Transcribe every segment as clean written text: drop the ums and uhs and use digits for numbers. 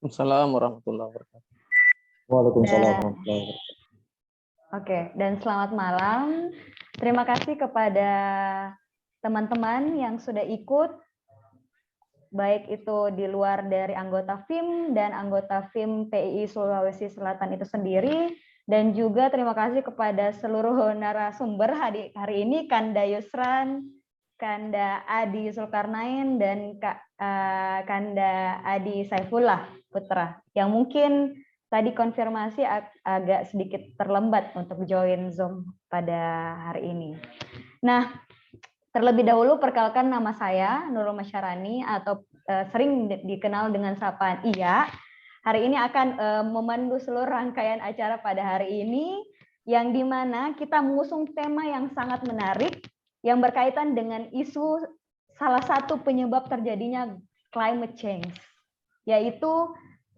Assalamualaikum warahmatullahi wabarakatuh. Waalaikumsalam Dan, warahmatullahi wabarakatuh. Oke, dan selamat malam. Terima kasih kepada teman-teman yang sudah ikut, baik itu di luar dari anggota FIM dan anggota FIM PII Sulawesi Selatan itu sendiri, dan juga terima kasih kepada seluruh narasumber hari ini, Kanda Yusran, Kanda Adi Zulkarnain, dan Kanda Adi Saifullah Putra, yang mungkin tadi konfirmasi agak sedikit terlambat untuk join Zoom pada hari ini. Nah, terlebih dahulu perkenalkan nama saya Nurul Masyarani atau sering dikenal dengan sapaan Iya. Hari ini akan memandu seluruh rangkaian acara pada hari ini, yang dimana kita mengusung tema yang sangat menarik yang berkaitan dengan isu salah satu penyebab terjadinya climate change, yaitu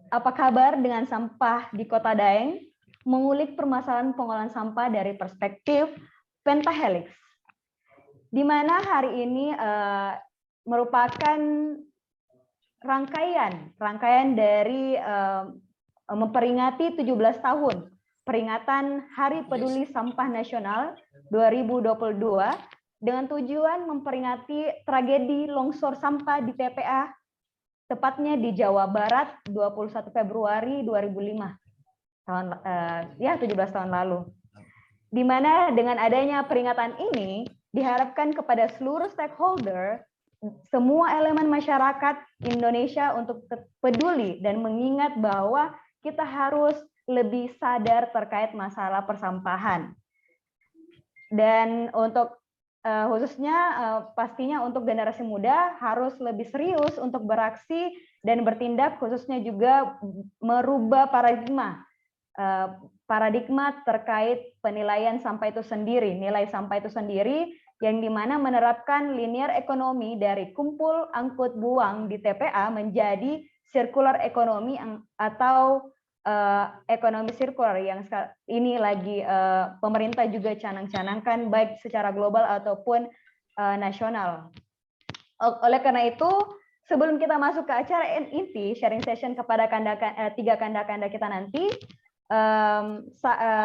apa kabar dengan sampah di Kota Daeng, mengulik permasalahan pengolahan sampah dari perspektif pentahelix, di mana hari ini merupakan rangkaian dari memperingati 17 tahun peringatan Hari Peduli Sampah Nasional 2022 dengan tujuan memperingati tragedi longsor sampah di TPA, tepatnya di Jawa Barat 21 Februari 2005, 17 tahun lalu. Di mana dengan adanya peringatan ini diharapkan kepada seluruh stakeholder, semua elemen masyarakat Indonesia untuk peduli dan mengingat bahwa kita harus lebih sadar terkait masalah persampahan. Dan untuk khususnya pastinya untuk generasi muda harus lebih serius untuk beraksi dan bertindak, khususnya juga merubah paradigma terkait penilaian sampah itu sendiri, nilai sampah itu sendiri, yang dimana menerapkan linear ekonomi dari kumpul angkut buang di TPA menjadi circular ekonomi atau ekonomi sirkular yang ini lagi pemerintah juga canang-canangkan baik secara global ataupun nasional. Oleh karena itu, sebelum kita masuk ke acara inti sharing session kepada tiga kanda-kanda kita nanti,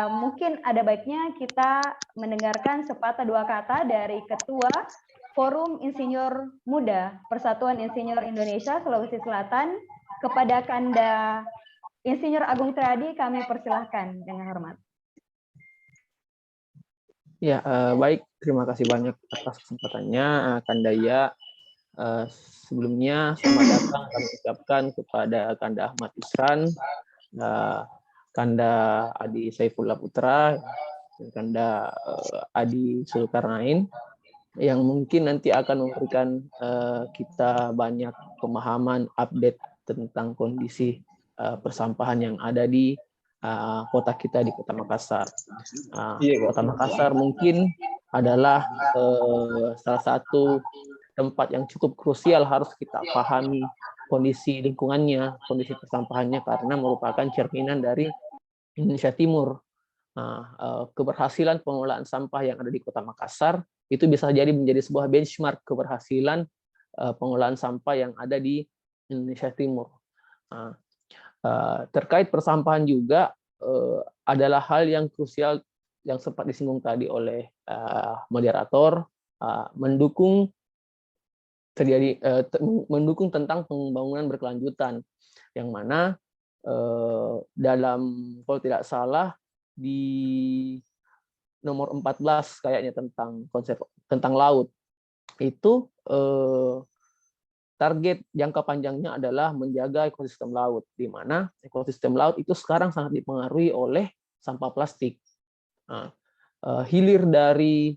mungkin ada baiknya kita mendengarkan sepatah dua kata dari Ketua Forum Insinyur Muda Persatuan Insinyur Indonesia Sulawesi Selatan kepada Kanda Insinyur Agung Triadi. Kami persilahkan dengan hormat. Ya, baik. Terima kasih banyak atas kesempatannya, Kanda Iya. Sebelumnya selamat datang kami ucapkan kepada Kanda Ahmad Yusran, Kanda Adi Saifullah Putra, dan Kanda Adi Zulkarnain, yang mungkin nanti akan memberikan kita banyak pemahaman update tentang kondisi persampahan yang ada di kota kita, di Kota Makassar. Kota Makassar mungkin adalah salah satu tempat yang cukup krusial harus kita pahami kondisi lingkungannya, kondisi persampahannya, karena merupakan cerminan dari Indonesia Timur. Keberhasilan pengelolaan sampah yang ada di Kota Makassar itu bisa jadi menjadi sebuah benchmark keberhasilan pengelolaan sampah yang ada di Indonesia Timur. Terkait persampahan juga adalah hal yang krusial yang sempat disinggung tadi oleh moderator, mendukung tentang pembangunan berkelanjutan, yang mana dalam, kalau tidak salah, di nomor 14 kayaknya tentang laut itu target jangka panjangnya adalah menjaga ekosistem laut, di mana ekosistem laut itu sekarang sangat dipengaruhi oleh sampah plastik. Hilir dari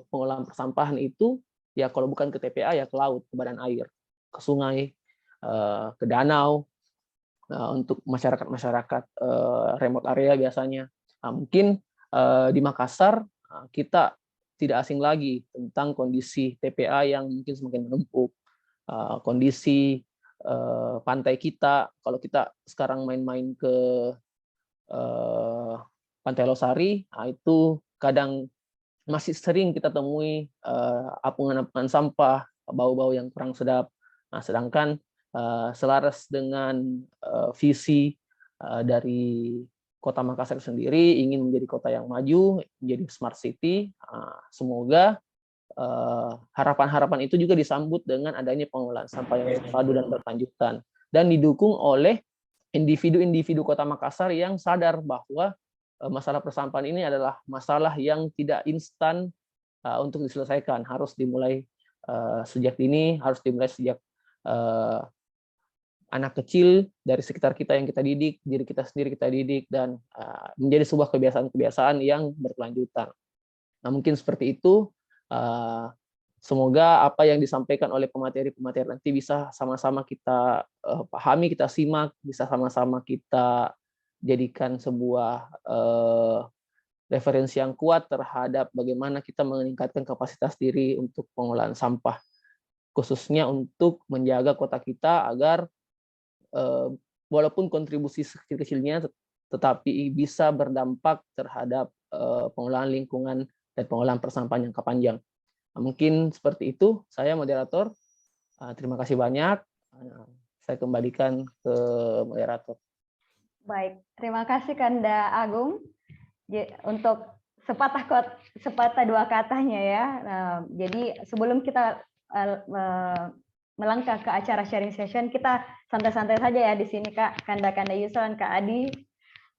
pengolahan persampahan itu, ya kalau bukan ke TPA ya ke laut, ke badan air, ke sungai, ke danau, untuk masyarakat-masyarakat remote area biasanya. Mungkin di Makassar kita tidak asing lagi tentang kondisi TPA yang mungkin semakin menumpuk, kondisi pantai kita. Kalau kita sekarang main-main ke Pantai Losari, itu kadang masih sering kita temui apungan-apungan sampah, bau-bau yang kurang sedap. Sedangkan selaras dengan visi dari Kota Makassar sendiri, ingin menjadi kota yang maju, menjadi smart city. Semoga harapan-harapan itu juga disambut dengan adanya pengelolaan sampah yang terpadu dan berkelanjutan, dan didukung oleh individu-individu Kota Makassar yang sadar bahwa masalah persampahan ini adalah masalah yang tidak instan untuk diselesaikan, harus dimulai sejak dini, harus dimulai sejak anak kecil dari sekitar kita yang kita didik, diri kita sendiri kita didik, dan menjadi sebuah kebiasaan-kebiasaan yang berkelanjutan. Nah, mungkin seperti itu. Semoga apa yang disampaikan oleh pemateri-pemateri nanti bisa sama-sama kita pahami, kita simak, bisa sama-sama kita jadikan sebuah referensi yang kuat terhadap bagaimana kita meningkatkan kapasitas diri untuk pengolahan sampah, khususnya untuk menjaga kota kita agar walaupun kontribusi kecil-kecilnya tetapi bisa berdampak terhadap pengolahan lingkungan dan pengolahan persampahan jangka panjang. Nah, mungkin seperti itu, saya moderator. Terima kasih banyak. Saya kembalikan ke moderator. Baik, terima kasih Kanda Agung untuk sepatah dua katanya ya. Jadi sebelum kita melangkah ke acara sharing session, kita santai-santai saja ya di sini Kak Kanda Yusran, Kak Adi.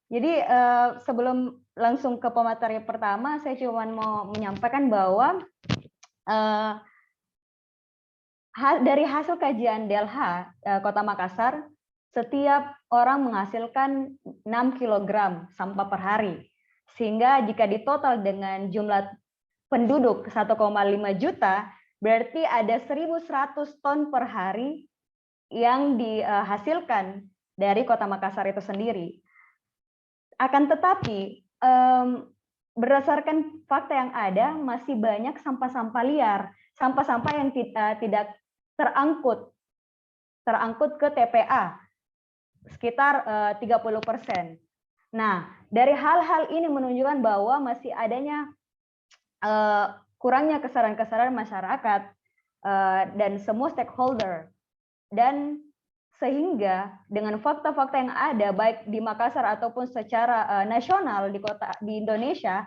Jadi sebelum langsung ke pemateri pertama, saya cuma mau menyampaikan bahwa dari hasil kajian Delha Kota Makassar, setiap orang menghasilkan 6 kg sampah per hari. Sehingga jika ditotal dengan jumlah penduduk 1,5 juta, berarti ada 1.100 ton per hari yang dihasilkan dari Kota Makassar itu sendiri. Akan tetapi, berdasarkan fakta yang ada, masih banyak sampah-sampah liar, sampah-sampah yang tidak terangkut ke TPA, sekitar 30%. Nah, dari hal-hal ini menunjukkan bahwa masih adanya kurangnya kesadaran masyarakat dan semua stakeholder, dan sehingga dengan fakta-fakta yang ada baik di Makassar ataupun secara nasional di Indonesia,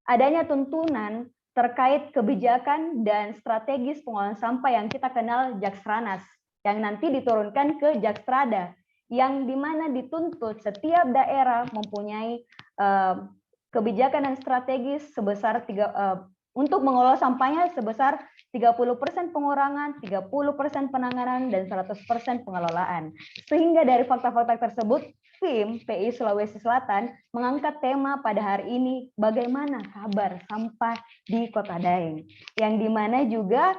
adanya tuntunan terkait kebijakan dan strategis pengolahan sampah yang kita kenal Jaksranas, yang nanti diturunkan ke Jakstrada, yang dimana dituntut setiap daerah mempunyai kebijakan dan strategis sebesar untuk mengelola sampahnya sebesar 30% pengurangan, 30% penanganan, dan 100% pengelolaan. Sehingga dari fakta-fakta tersebut, FIM PI Sulawesi Selatan mengangkat tema pada hari ini, bagaimana kabar sampah di Kota Daeng. Yang dimana juga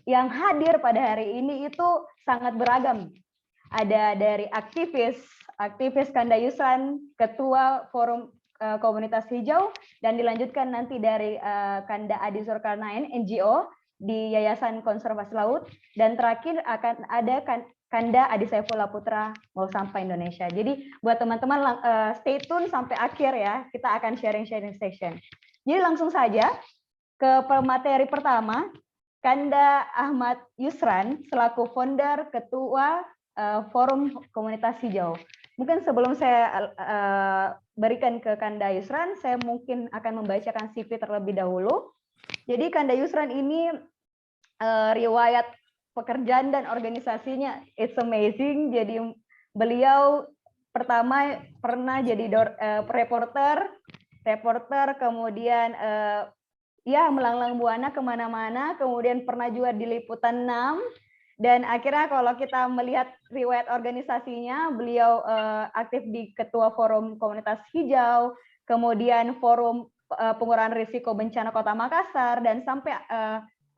yang hadir pada hari ini itu sangat beragam. Ada dari aktivis Kanda Yusran, Ketua Forum Komunitas Hijau, dan dilanjutkan nanti dari Kanda Adi Zulkarnain, NGO di Yayasan Konservasi Laut, dan terakhir akan ada Kanda Adi Saifullah Putra Mau Sampah Indonesia. Jadi buat teman-teman stay tune sampai akhir ya, kita akan sharing session. Jadi langsung saja ke pemateri pertama, Kanda Ahmad Yusran selaku founder Ketua Forum Komunitas Hijau. Mungkin sebelum saya berikan ke Kanda Yusran, saya mungkin akan membacakan CV terlebih dahulu. Jadi Kanda Yusran ini riwayat pekerjaan dan organisasinya it's amazing. Jadi beliau pertama pernah jadi reporter, kemudian ya melanglang buana kemana-mana, kemudian pernah juga di Liputan 6. Dan akhirnya kalau kita melihat riwayat organisasinya, beliau aktif di Ketua Forum Komunitas Hijau, kemudian Forum Pengurangan Risiko Bencana Kota Makassar, dan sampai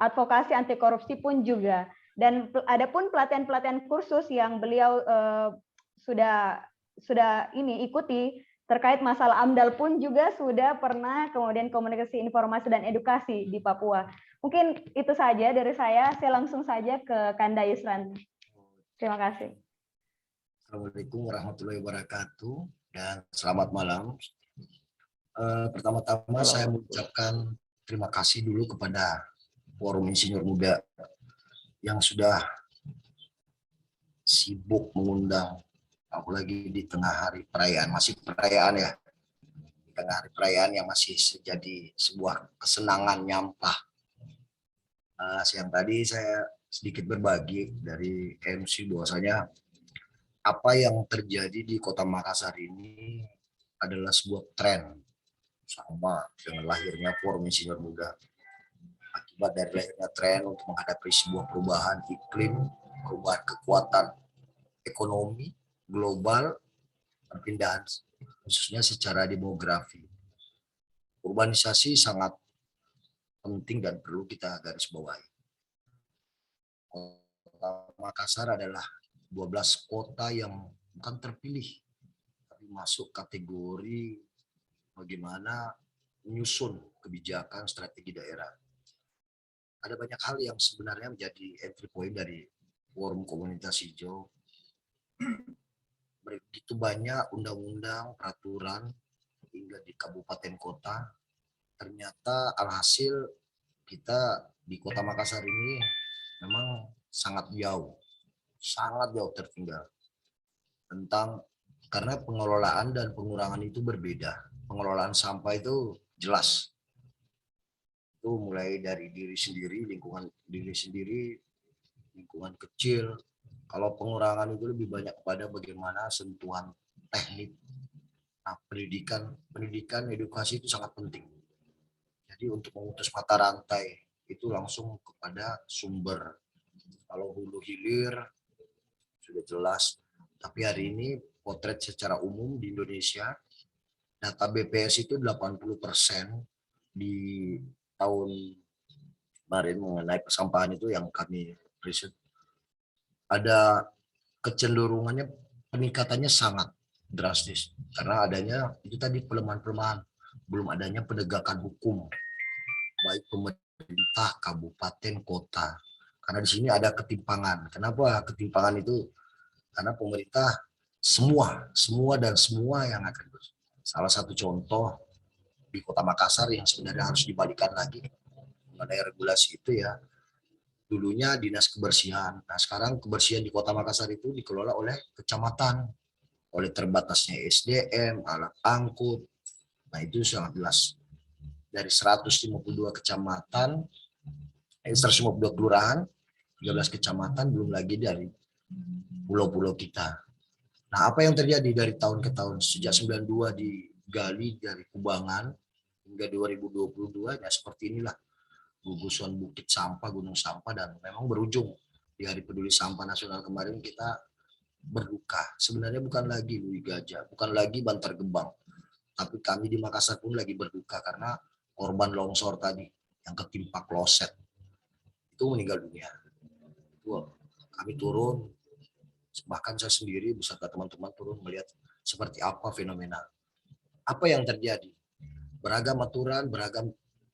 advokasi anti korupsi pun juga. Dan ada pun pelatihan-pelatihan kursus yang beliau sudah ikuti terkait masalah AMDAL pun juga sudah pernah, kemudian komunikasi informasi dan edukasi di Papua. Mungkin itu saja dari saya langsung saja ke Kanda Yusran. Terima kasih. Assalamualaikum warahmatullahi wabarakatuh dan selamat malam. Pertama-tama saya mengucapkan terima kasih dulu kepada Forum Insinyur Muda yang sudah sibuk mengundang, apalagi di tengah hari perayaan, masih perayaan ya, di tengah hari perayaan yang masih jadi sebuah kesenangan nyampah. Siang tadi saya sedikit berbagi dari MC bahwasanya apa yang terjadi di Kota Makassar ini adalah sebuah tren sama dengan lahirnya Forum Insinyur Muda. Akibat dari lahirnya tren untuk menghadapi sebuah perubahan iklim, perubahan kekuatan ekonomi global, perpindahan khususnya secara demografi. Urbanisasi sangat penting dan perlu kita garis bawahi. Kota Makassar adalah 12 kota yang bukan terpilih, tapi masuk kategori bagaimana menyusun kebijakan strategi daerah. Ada banyak hal yang sebenarnya menjadi entry point dari Forum Komunitas Hijau. Begitu banyak undang-undang, peraturan, hingga di kabupaten kota. Ternyata alhasil kita di Kota Makassar ini memang sangat jauh tertinggal tentang, karena pengelolaan dan pengurangan itu berbeda. Pengelolaan sampah itu jelas, itu mulai dari diri sendiri, lingkungan diri sendiri, lingkungan kecil. Kalau pengurangan itu lebih banyak kepada bagaimana sentuhan teknik. Nah, pendidikan edukasi itu sangat penting. Jadi untuk memutus mata rantai itu langsung kepada sumber. Kalau hulu hilir sudah jelas, tapi hari ini potret secara umum di Indonesia, data BPS itu 80% di tahun kemarin mengenai persampahan itu yang kami riset, ada kecenderungannya peningkatannya sangat drastis karena adanya itu tadi pelemahan-pelemahan, belum adanya penegakan hukum baik pemerintah, kabupaten, kota. Karena di sini ada ketimpangan. Kenapa ketimpangan itu? Karena pemerintah semua yang akan. Salah satu contoh di Kota Makassar yang sebenarnya harus dibalikan lagi mengenai regulasi itu ya. Dulunya dinas kebersihan. Nah sekarang kebersihan di Kota Makassar itu dikelola oleh kecamatan, oleh terbatasnya SDM, alat angkut. Nah itu sangat jelas. Dari 152 kecamatan, 152 kelurahan, 13 kecamatan, belum lagi dari pulau-pulau kita. Nah, apa yang terjadi dari tahun ke tahun? Sejak 92 digali dari kubangan hingga 2022, ya seperti inilah gugusan bukit sampah, gunung sampah, dan memang berujung di Hari Peduli Sampah Nasional kemarin kita berduka. Sebenarnya bukan lagi Lui Gajah, bukan lagi Bantar Gebang, tapi kami di Makassar pun lagi berduka karena korban longsor tadi yang ketimpa kloset itu meninggal dunia. Kami turun, bahkan saya sendiri beserta teman-teman turun melihat seperti apa fenomena. Apa yang terjadi? Beragam aturan,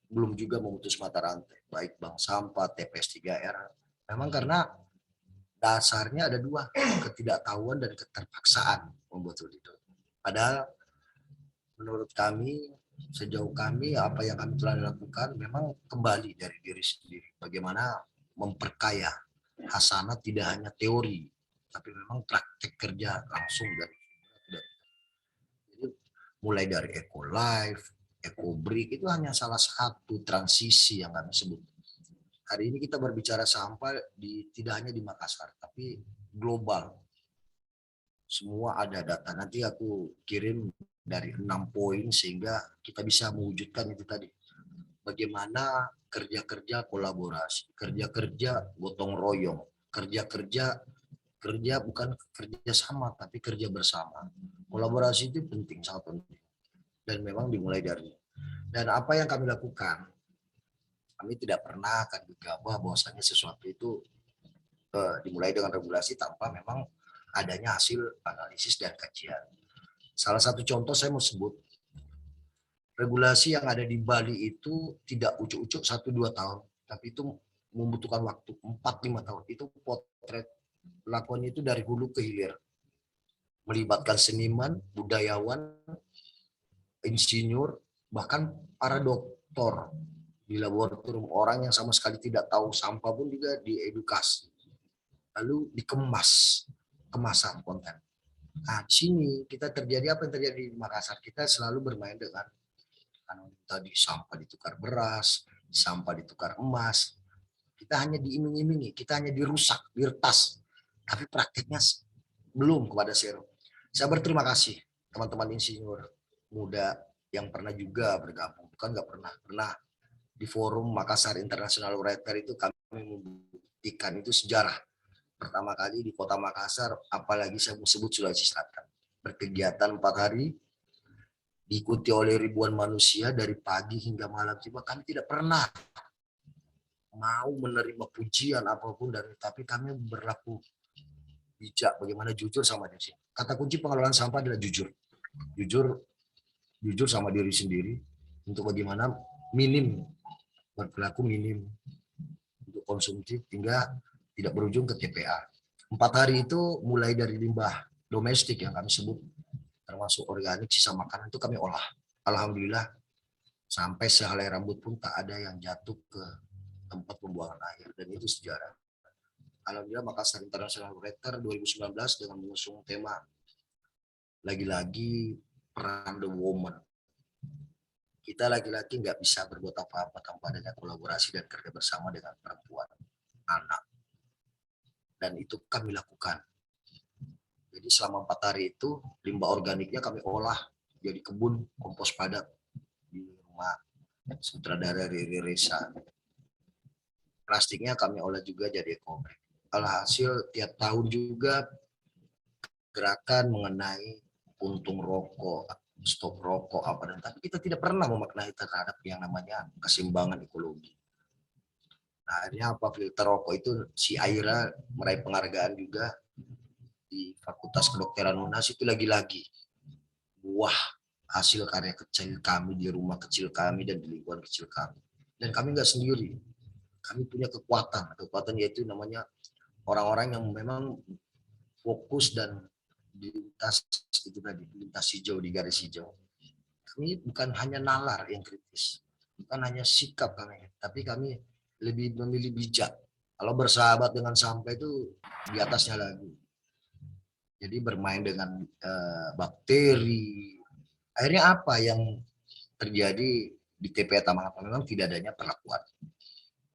belum juga memutus mata rantai, baik bank sampah, TPS 3R. Memang karena dasarnya ada dua, ketidaktahuan dan keterpaksaan membuat itu. Padahal menurut kami, sejauh kami, apa yang kami telah lakukan memang kembali dari diri sendiri. Bagaimana memperkaya hasanah tidak hanya teori, tapi memang praktek kerja langsung dari. Jadi mulai dari Eco Life, Eco Brick itu hanya salah satu transisi yang kami sebut. Hari ini kita berbicara sampah tidak hanya di Makassar, tapi global. Semua ada data. Nanti aku kirim dari 6 poin sehingga kita bisa mewujudkan itu tadi. Bagaimana kerja-kerja kolaborasi, kerja-kerja gotong royong, kerja bukan kerja sama tapi kerja bersama. Kolaborasi itu penting, sangat penting. Dan memang dimulai dari. Dan apa yang kami lakukan, kami tidak pernah akan gegabah bahwasanya sesuatu itu dimulai dengan regulasi tanpa memang adanya hasil analisis dan kajian. Salah satu contoh saya mau sebut, regulasi yang ada di Bali itu tidak ucuk-ucuk 1-2 tahun, tapi itu membutuhkan waktu 4-5 tahun. Itu potret lakukannya itu dari hulu ke hilir. Melibatkan seniman, budayawan, insinyur, bahkan para dokter di laboratorium, orang yang sama sekali tidak tahu sampah pun juga diedukasi. Lalu dikemas kemasan konten. Nah, di sini kita terjadi apa yang terjadi di Makassar? Kita selalu bermain dengan tadi sampah ditukar beras, sampah ditukar emas. Kita hanya diiming-imingi, kita hanya dirusak, diretas. Tapi prakteknya belum kepada zero. Saya berterima kasih teman-teman insinyur muda yang pernah juga bergabung. Bukan nggak pernah di forum Makassar International Writer itu kami membuktikan itu sejarah. Pertama kali di kota Makassar, apalagi saya mau sebut Sulawesi Selatan. Berkegiatan 4 hari, diikuti oleh ribuan manusia dari pagi hingga malam. Cuma kami tidak pernah mau menerima pujian apapun, tapi kami berlaku bijak, bagaimana jujur sama diri sendiri. Kata kunci pengelolaan sampah adalah jujur. Jujur sama diri sendiri untuk bagaimana berperilaku minim untuk konsumsi hingga tidak berujung ke TPA. 4 hari itu mulai dari limbah domestik yang kami sebut termasuk organik, sisa makanan itu kami olah. Alhamdulillah sampai sehelai rambut pun tak ada yang jatuh ke tempat pembuangan air, dan itu sejarah. Alhamdulillah Makassar International Writer 2019 dengan mengusung tema lagi-lagi peran the woman. Kita laki-laki nggak bisa berbuat apa-apa tanpa adanya kolaborasi dan kerja bersama dengan perempuan, anak. Dan itu kami lakukan. Jadi selama 4 hari itu limbah organiknya kami olah jadi kebun kompos padat di rumah sutradara Riri Reza. Plastiknya kami olah juga jadi eco-bag. Alhasil tiap tahun juga gerakan mengenai puntung rokok, stop rokok apa dan tapi kita tidak pernah memaknai terhadap yang namanya keseimbangan ekologi. Nah, akhirnya apa, filter rokok itu si Aira meraih penghargaan juga di Fakultas Kedokteran UNAS. Itu lagi-lagi buah hasil karya kecil kami di rumah kecil kami dan di lingkungan kecil kami. Dan kami nggak sendiri, kami punya kekuatan yaitu namanya orang-orang yang memang fokus dan di lintas itu tadi, lintas hijau, di garis hijau. Kami bukan hanya nalar yang kritis, bukan hanya sikap kami, tapi kami lebih memilih bijak. Kalau bersahabat dengan sampah itu di atasnya lagi. Jadi bermain dengan bakteri. Akhirnya apa yang terjadi di TPA Taman Memang tidak adanya perlakuan.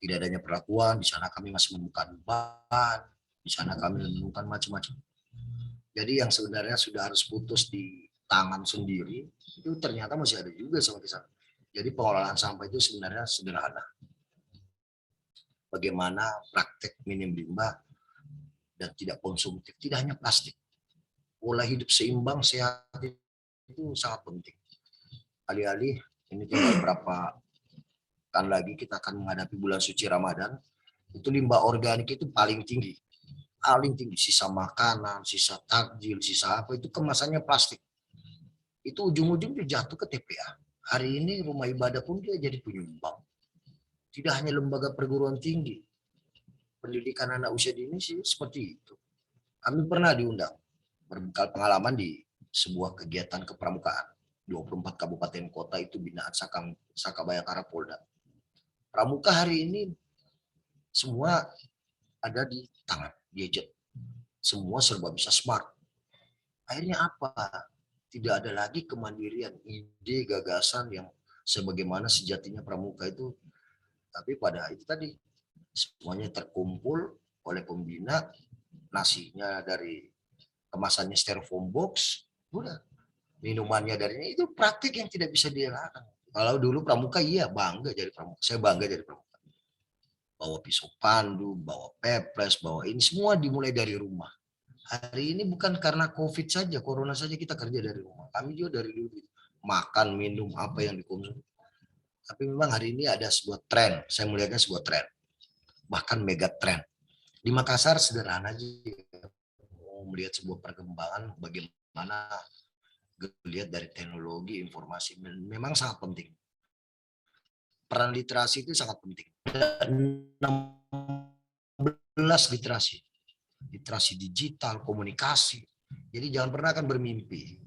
Tidak adanya perlakuan, di sana kami masih menemukan ban, di sana kami menemukan macam-macam. Jadi yang sebenarnya sudah harus putus di tangan sendiri, itu ternyata masih ada juga sama di sana. Jadi pengelolaan sampah itu sebenarnya sederhana. Bagaimana praktek minim limbah dan tidak konsumtif, tidak hanya plastik. Pola hidup seimbang, sehat itu sangat penting. Alih-alih ini tinggal berapa kan lagi kita akan menghadapi bulan suci Ramadan, itu limbah organik itu paling tinggi. Paling tinggi, sisa makanan, sisa takjil, sisa apa, itu kemasannya plastik. Itu ujung-ujungnya jatuh ke TPA. Hari ini rumah ibadah pun dia jadi penyumbang. Tidak hanya lembaga perguruan tinggi. Pendidikan anak usia dini sih seperti itu. Kami pernah diundang berbekal pengalaman di sebuah kegiatan kepramukaan. 24 kabupaten kota itu binaan Saka Bayangkara Polda. Pramuka hari ini semua ada di tangan, gadget. Semua serba bisa smart. Akhirnya apa? Tidak ada lagi kemandirian, ide, gagasan yang sebagaimana sejatinya pramuka itu. Tapi pada itu tadi, semuanya terkumpul oleh pembina, nasinya dari kemasannya styrofoam box, udah. Minumannya dari itu praktik yang tidak bisa dielakkan. Kalau dulu pramuka iya bangga jadi pramuka. Saya bangga jadi pramuka. Bawa pisau pandu, bawa peples, bawa ini semua dimulai dari rumah. Hari ini bukan karena COVID saja, corona saja kita kerja dari rumah. Kami juga dari dulu makan, minum apa yang dikonsumsi. Tapi memang hari ini ada sebuah tren, saya melihatnya sebuah tren. Bahkan mega tren. Di Makassar sederhana aja, mau melihat sebuah perkembangan bagaimana lihat dari teknologi informasi memang sangat penting. Peran literasi itu sangat penting. 16 literasi digital, komunikasi. Jadi jangan pernah akan bermimpi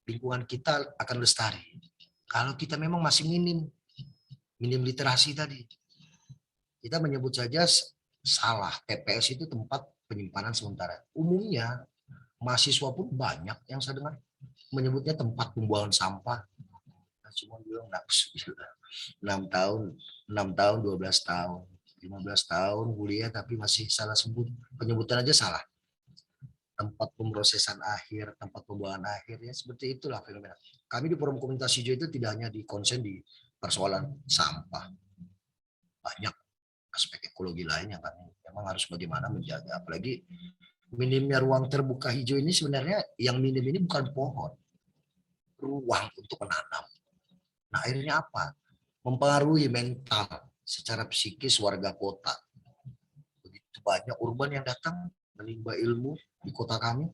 lingkungan kita akan lestari kalau kita memang masih minim literasi tadi. Kita menyebut saja salah, TPS itu tempat penyimpanan sementara. Umumnya mahasiswa pun banyak yang saya dengar menyebutnya tempat pembuangan sampah. Nah, cuma bilang 6 tahun, 6 tahun, 12 tahun, 15 tahun kuliah tapi masih salah sebut. Penyebutan aja salah. Tempat pemrosesan akhir, tempat pembuangan akhir, ya seperti itulah fenomena. Kami di Forum Komunitas Hijau itu tidak hanya di konsen di persoalan sampah. Banyak aspek ekologi lain yang kami memang harus bagaimana menjaga. Apalagi minimnya ruang terbuka hijau ini sebenarnya yang minim ini bukan pohon. Ruang untuk menanam. Nah akhirnya apa? Mempengaruhi mental secara psikis warga kota. Begitu banyak urban yang datang menimba ilmu di kota kami,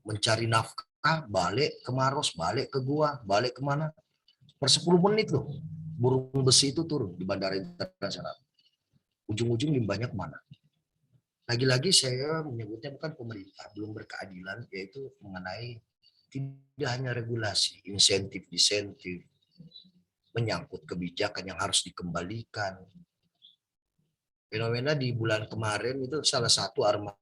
mencari nafkah, balik ke Maros, balik ke gua, balik kemana. Per 10 menit loh, burung besi itu turun di bandara internasional. Ujung-ujung limbahnya kemana? Lagi-lagi saya menyebutnya bukan pemerintah, belum berkeadilan, yaitu mengenai tidak hanya regulasi, insentif, menyangkut kebijakan yang harus dikembalikan. Fenomena di bulan kemarin itu salah satu armada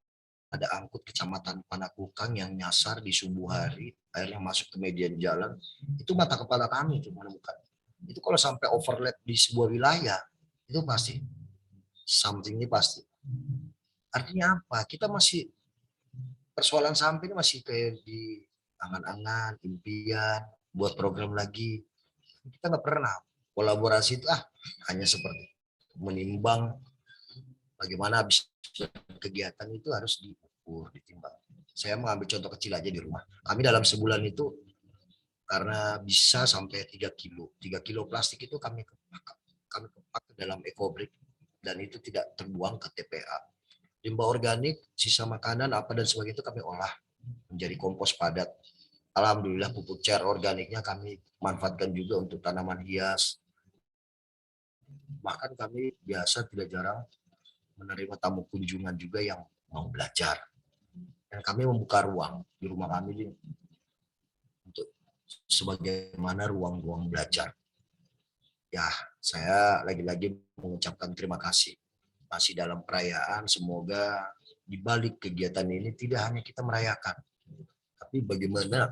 angkut kecamatan Panakukang yang nyasar di subuh hari, akhirnya masuk ke median jalan. Itu mata kepala kami itu menemukan. Itu kalau sampai overlap di sebuah wilayah, itu pasti something ini pasti. Artinya apa? Kita masih persoalan sampah ini masih kayak di angan-angan, impian, buat program lagi. Kita nggak pernah kolaborasi itu hanya seperti menimbang bagaimana habis kegiatan itu harus diukur, ditimbang. Saya mengambil contoh kecil aja di rumah. Kami dalam sebulan itu karena bisa sampai 3 kilo. 3 kilo plastik itu kami kepak ke dalam ekobrik dan itu tidak terbuang ke TPA. Limbah organik, sisa makanan, apa dan sebagainya itu kami olah menjadi kompos padat. Alhamdulillah pupuk cair organiknya kami manfaatkan juga untuk tanaman hias. Bahkan kami biasa tidak jarang menerima tamu kunjungan juga yang mau belajar. Dan kami membuka ruang di rumah kami untuk sebagaimana ruang-ruang belajar. Ya, saya lagi-lagi mengucapkan terima kasih. Masih dalam perayaan, semoga di balik kegiatan ini tidak hanya kita merayakan, tapi bagaimana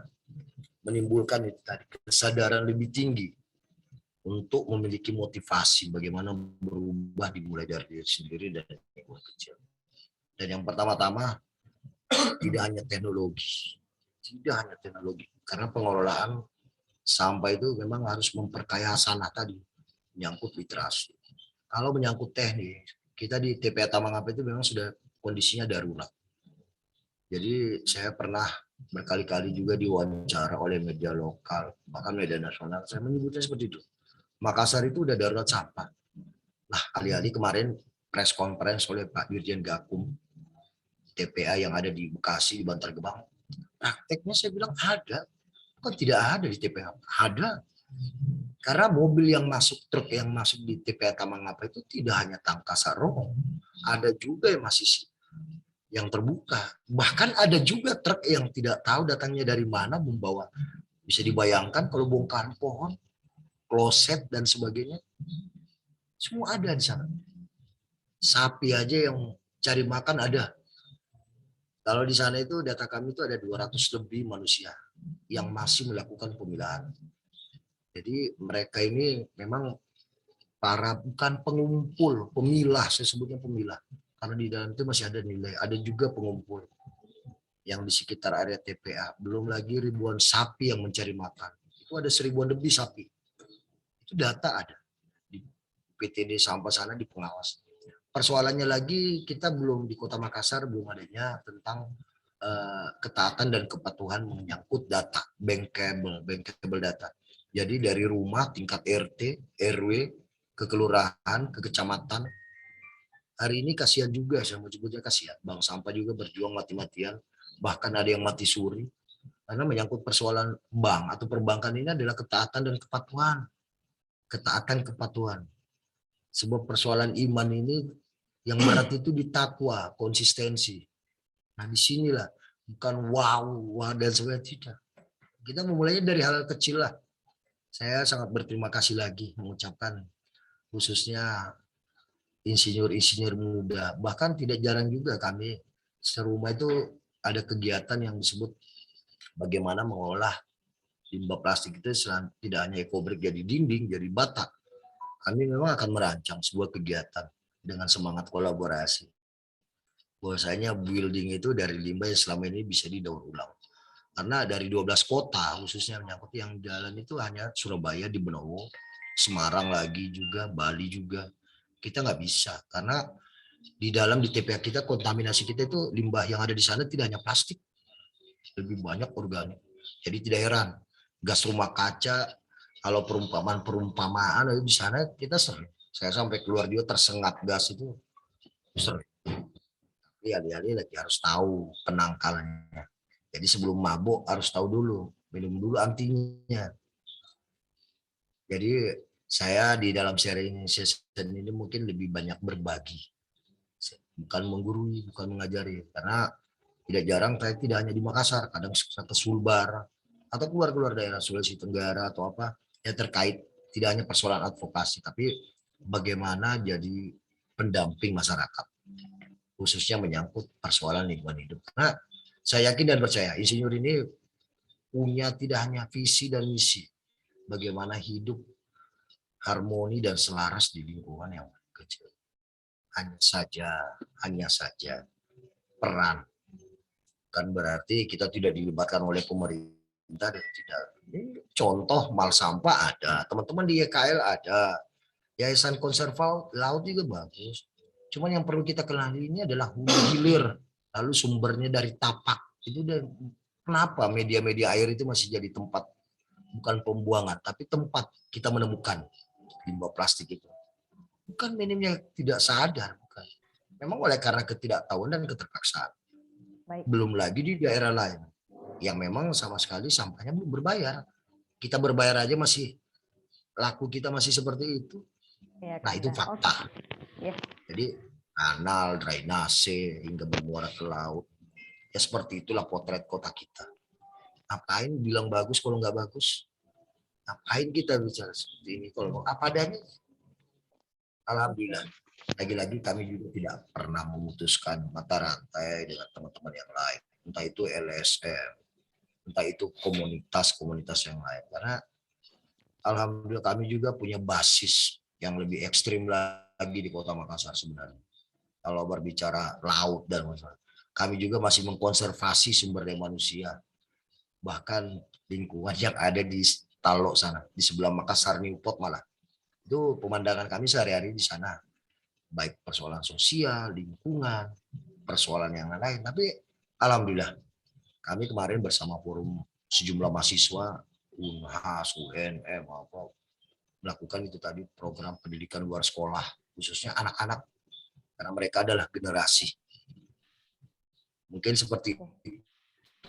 menimbulkan itu tadi kesadaran lebih tinggi untuk memiliki motivasi bagaimana berubah dimulai dari diri sendiri dan lingkungan kecil. Dan yang pertama-tama tidak hanya teknologi, karena pengelolaan sampah itu memang harus memperkaya sanah tadi, menyangkut literasi. Kalau menyangkut teknik, kita di TPA Tamangapa itu memang sudah kondisinya darurat. Jadi saya pernah berkali-kali juga diwawancara oleh media lokal, bahkan media nasional, saya menyebutnya seperti itu. Makassar itu udah darurat sampah. Nah, alih-alih kemarin press conference oleh Pak Dirjen Gakum, TPA yang ada di Bekasi, di Bantar Gebang, prakteknya saya bilang ada. Kok tidak ada di TPA? Ada. Karena mobil yang masuk, truk yang masuk di TPA Tamangapa itu tidak hanya tangka sarong, ada juga yang masih yang terbuka. Bahkan ada juga truk yang tidak tahu datangnya dari mana membawa. Bisa dibayangkan kalau bongkahan pohon, kloset dan sebagainya, semua ada di sana. Sapi aja yang cari makan ada. Kalau di sana itu data kami itu ada 200 lebih manusia yang masih melakukan pemilahan. Jadi mereka ini memang bukan pengumpul, pemilah, saya sebutnya pemilah. Karena di dalam itu masih ada nilai, ada juga pengumpul yang di sekitar area TPA. Belum lagi ribuan sapi yang mencari makan. Itu ada 1000-an lebih sapi. Itu data ada di PTD sampah sana di pengawas. Persoalannya lagi kita belum di Kota Makassar belum adanya tentang ketaatan dan kepatuhan menyangkut data, bankable data. Jadi dari rumah tingkat RT, RW, ke kelurahan, ke kecamatan. Hari ini kasihan juga, saya mau sebutnya kasihan. Bank sampah juga berjuang mati-matian, bahkan ada yang mati suri. Karena menyangkut persoalan bank atau perbankan ini adalah ketaatan dan kepatuhan. Ketaatan kepatuhan. Sebuah persoalan iman ini yang berat itu di takwa, konsistensi. Nah disinilah, bukan wow dan sebagainya, tidak. Kita memulainya dari hal kecil lah. Saya sangat berterima kasih lagi mengucapkan khususnya insinyur-insinyur muda. Bahkan tidak jarang juga kami serumah itu ada kegiatan yang disebut bagaimana mengolah limbah plastik itu tidak hanya ekobrik jadi dinding, jadi bata. Kami memang akan merancang sebuah kegiatan dengan semangat kolaborasi. Bahwasanya building itu dari limbah yang selama ini bisa didaur ulang. Karena dari 12 kota khususnya menyangkut yang jalan itu hanya Surabaya di Benowo, Semarang lagi juga, Bali juga. Kita nggak bisa karena di dalam di TPA kita kontaminasi kita itu limbah yang ada di sana tidak hanya plastik, lebih banyak organik. Jadi tidak heran gas rumah kaca kalau perumpamaan di sana kita sering. Saya sampai keluar dia tersengat gas itu sering. Tapi alih-alih lagi harus tahu penangkalnya. Jadi sebelum mabuk harus tahu dulu, minum dulu antinya. Jadi saya di dalam sharing session ini mungkin lebih banyak berbagi, bukan menggurui, bukan mengajari. Karena tidak jarang saya tidak hanya di Makassar, kadang saya ke Sulbar atau keluar daerah Sulawesi Tenggara atau apa yang terkait tidak hanya persoalan advokasi, tapi bagaimana jadi pendamping masyarakat, khususnya menyangkut persoalan lingkungan hidup. Karena saya yakin dan percaya insinyur ini punya tidak hanya visi dan misi, bagaimana hidup harmoni dan selaras di lingkungan yang kecil. Hanya saja peran kan berarti kita tidak dilibatkan oleh pemerintah dan tidak. Ini contoh mal sampah ada, teman-teman di YKL ada, Yayasan Konserva Laut juga bagus. Cuman yang perlu kita kenali ini adalah hulu hilir, lalu sumbernya dari tapak. Itu dan kenapa media-media air itu masih jadi tempat bukan pembuangan, tapi tempat kita menemukan limbah plastik itu. Bukan minimnya tidak sadar, bukan. Memang oleh karena ketidaktahuan dan keterpaksaan. Baik. Belum lagi di daerah lain yang memang sama sekali sampahnya belum berbayar. Kita berbayar aja masih laku kita masih seperti itu. Ya, Nah itu fakta. Ya. Jadi kanal, drainase hingga bermuara ke laut. Ya seperti itulah potret kota kita. Ngapain bilang bagus kalau nggak bagus? Ngapain kita bicara seperti ini kalau apa adanya? Alhamdulillah. Lagi-lagi kami juga tidak pernah memutuskan mata rantai dengan teman-teman yang lain. Entah itu LSM, entah itu komunitas-komunitas yang lain. Karena alhamdulillah kami juga punya basis yang lebih ekstrim lagi di Kota Makassar sebenarnya. Kalau berbicara laut dan masalah, kami juga masih mengkonservasi sumber daya manusia. Bahkan lingkungan yang ada di Talok sana, di sebelah Makassar Newport malah. Itu pemandangan kami sehari-hari di sana. Baik persoalan sosial, lingkungan, persoalan yang lain. Tapi alhamdulillah kami kemarin bersama forum sejumlah mahasiswa UNHAS, UNM, melakukan itu tadi program pendidikan luar sekolah, khususnya anak-anak, karena mereka adalah generasi. Mungkin seperti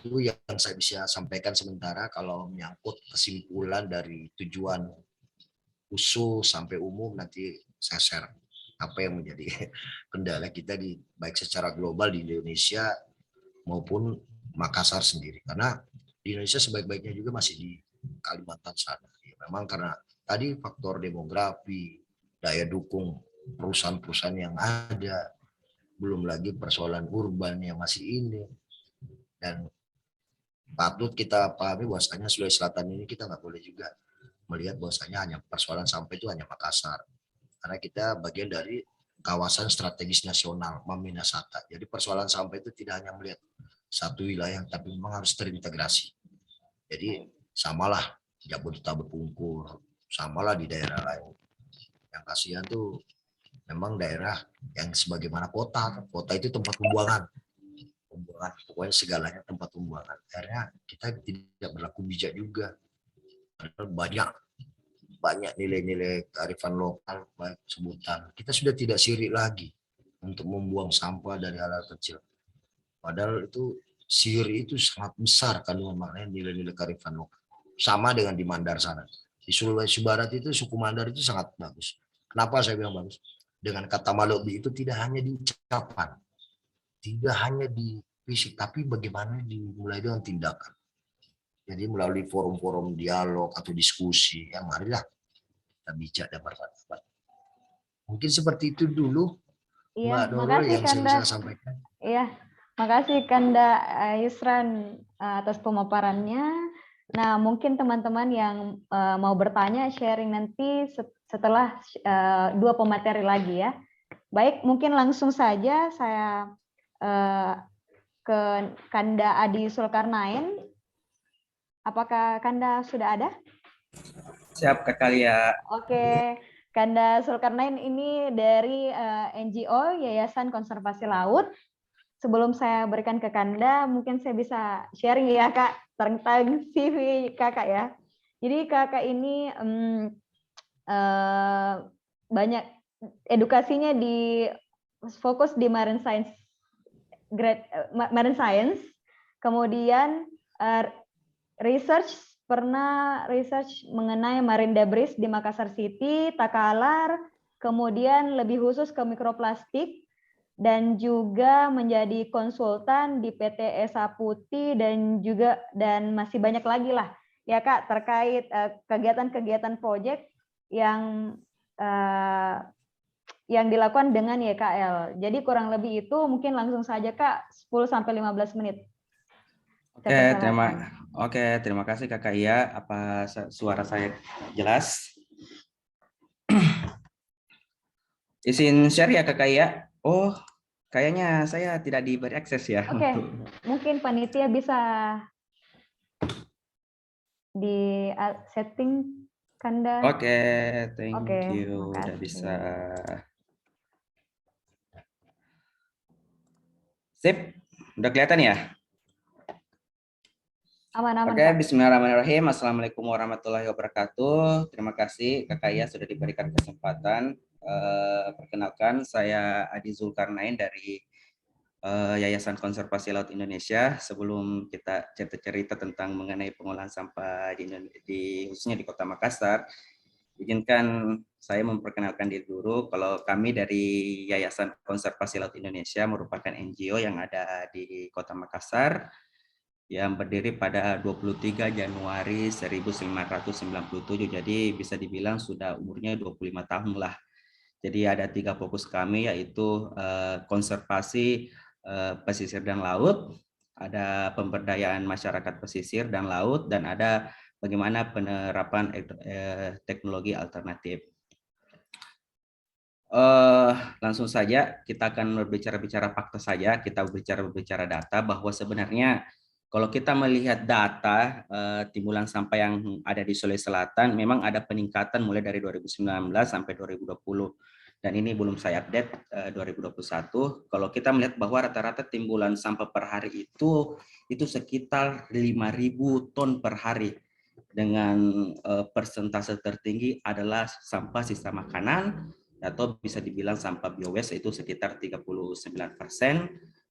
itu yang saya bisa sampaikan sementara. Kalau menyangkut kesimpulan dari tujuan khusus sampai umum, nanti saya share apa yang menjadi kendala kita di baik secara global di Indonesia maupun Makassar sendiri. Karena di Indonesia sebaik-baiknya juga masih di Kalimantan sana. Ya, memang karena tadi faktor demografi, daya dukung perusahaan-perusahaan yang ada, belum lagi persoalan urban yang masih ini. Dan patut kita pahami bahwasanya Sulawesi Selatan ini kita nggak boleh juga melihat bahwasanya hanya persoalan sampah itu hanya Makassar. Karena kita bagian dari kawasan strategis nasional Maminasata. Jadi persoalan sampah itu tidak hanya melihat satu wilayah, tapi memang harus terintegrasi. Jadi samalah Jabodetabek Bungkur, samalah di daerah lain. Yang kasihan tuh memang daerah yang sebagaimana kota. Kota itu tempat pembuangan. Pokoknya segalanya tempat pembuangan. Akhirnya kita tidak berlaku bijak juga. Banyak nilai-nilai kearifan lokal, baik sebutan. Kita sudah tidak sirik lagi untuk membuang sampah dari hal-hal kecil. Padahal itu siri itu sangat besar kandungan maknanya nilai-nilai kearifan lokal. Sama dengan di Mandar sana. Di Sulawesi Barat itu suku Mandar itu sangat bagus. Kenapa saya bilang bagus? Dengan kata malobi itu tidak hanya di ucapan, tidak hanya di fisik, tapi bagaimana dimulai dengan tindakan. Jadi melalui forum-forum dialog atau diskusi, yang marilah kita bijak dan berpendapat. Mungkin seperti itu dulu, Iya, Mbak Nurul yang Kandas. saya bisa sampaikan. Iya, Makasih Kanda Yusran atas pemaparannya. Nah, mungkin teman-teman yang mau bertanya, sharing nanti setelah dua pemateri lagi ya. Baik, mungkin langsung saja saya ke Kanda Adi Sulkarnain. Apakah Kanda sudah ada? Siap Kak Lia. Oke, Kanda Sulkarnain ini dari NGO Yayasan Konservasi Laut. Sebelum saya berikan ke Kanda, mungkin saya bisa sharing ya Kak tentang CV Kakak ya. Jadi Kakak ini banyak edukasinya di fokus di marine science, kemudian pernah research mengenai marine debris di Makassar City, Takalar, kemudian lebih khusus ke mikroplastik, dan juga menjadi konsultan di PT Esa Putih dan masih banyak lagi lah ya Kak terkait kegiatan-kegiatan proyek yang dilakukan dengan YKL. Jadi kurang lebih itu mungkin langsung saja Kak 10-15 menit. Terima kasih Kakak Ia. Apa suara saya jelas? Izin share ya Kakak Ia. Oh, kayaknya saya tidak diberi akses ya. Oke, mungkin panitia bisa di setting Kanda. Oke, thank you. Udah bisa. Sip, udah kelihatan ya? Aman-aman. Oke, bismillahirrahmanirrahim. Assalamualaikum warahmatullahi wabarakatuh. Terima kasih Kakak Ia sudah diberikan kesempatan. Perkenalkan, saya Adi Zulkarnain dari Yayasan Konservasi Laut Indonesia. Sebelum kita cerita tentang mengenai pengolahan sampah khususnya di Kota Makassar, izinkan saya memperkenalkan diri dulu. Kalau kami dari Yayasan Konservasi Laut Indonesia merupakan NGO yang ada di Kota Makassar yang berdiri pada 23 Januari 1997. Jadi bisa dibilang sudah umurnya 25 tahun lah. Jadi ada 3 fokus kami, yaitu konservasi pesisir dan laut, ada pemberdayaan masyarakat pesisir dan laut, dan ada bagaimana penerapan teknologi alternatif. Langsung saja kita akan berbicara fakta saja, kita berbicara data bahwa sebenarnya kalau kita melihat data timbulan sampah yang ada di Sulawesi Selatan memang ada peningkatan mulai dari 2019 sampai 2020. Dan ini belum saya update 2021. Kalau kita melihat bahwa rata-rata timbulan sampah per hari itu sekitar 5.000 ton per hari. Dengan persentase tertinggi adalah sampah sisa makanan, atau bisa dibilang sampah biowaste itu sekitar 39%,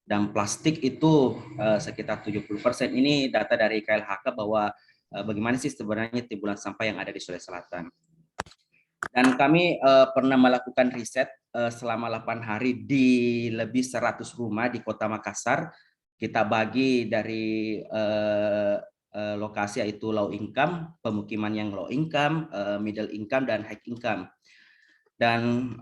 dan plastik itu sekitar 70%. Ini data dari KLHK bahwa bagaimana sih sebenarnya timbulan sampah yang ada di Sulawesi Selatan. Dan kami pernah melakukan riset selama 8 hari di lebih 100 rumah di Kota Makassar. Kita bagi dari lokasi yaitu low income, pemukiman yang low income, middle income, dan high income. Dan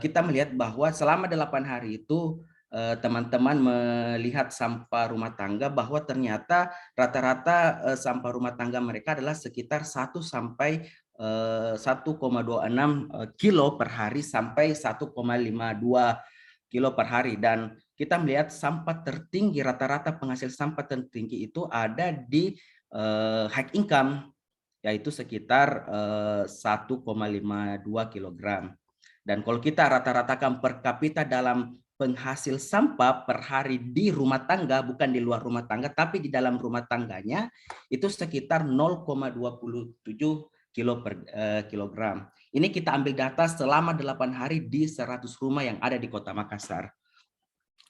kita melihat bahwa selama 8 hari itu teman-teman melihat sampah rumah tangga bahwa ternyata rata-rata sampah rumah tangga mereka adalah sekitar 1 sampai 1,26 kilo per hari sampai 1,52 kilo per hari. Dan kita melihat sampah tertinggi, rata-rata penghasil sampah tertinggi itu ada di high income, yaitu sekitar 1,52 kilogram. Dan kalau kita rata-ratakan per kapita dalam penghasil sampah per hari di rumah tangga, bukan di luar rumah tangga, tapi di dalam rumah tangganya, itu sekitar 0,27 kilo per kilogram. Ini kita ambil data selama 8 hari di 100 rumah yang ada di Kota Makassar.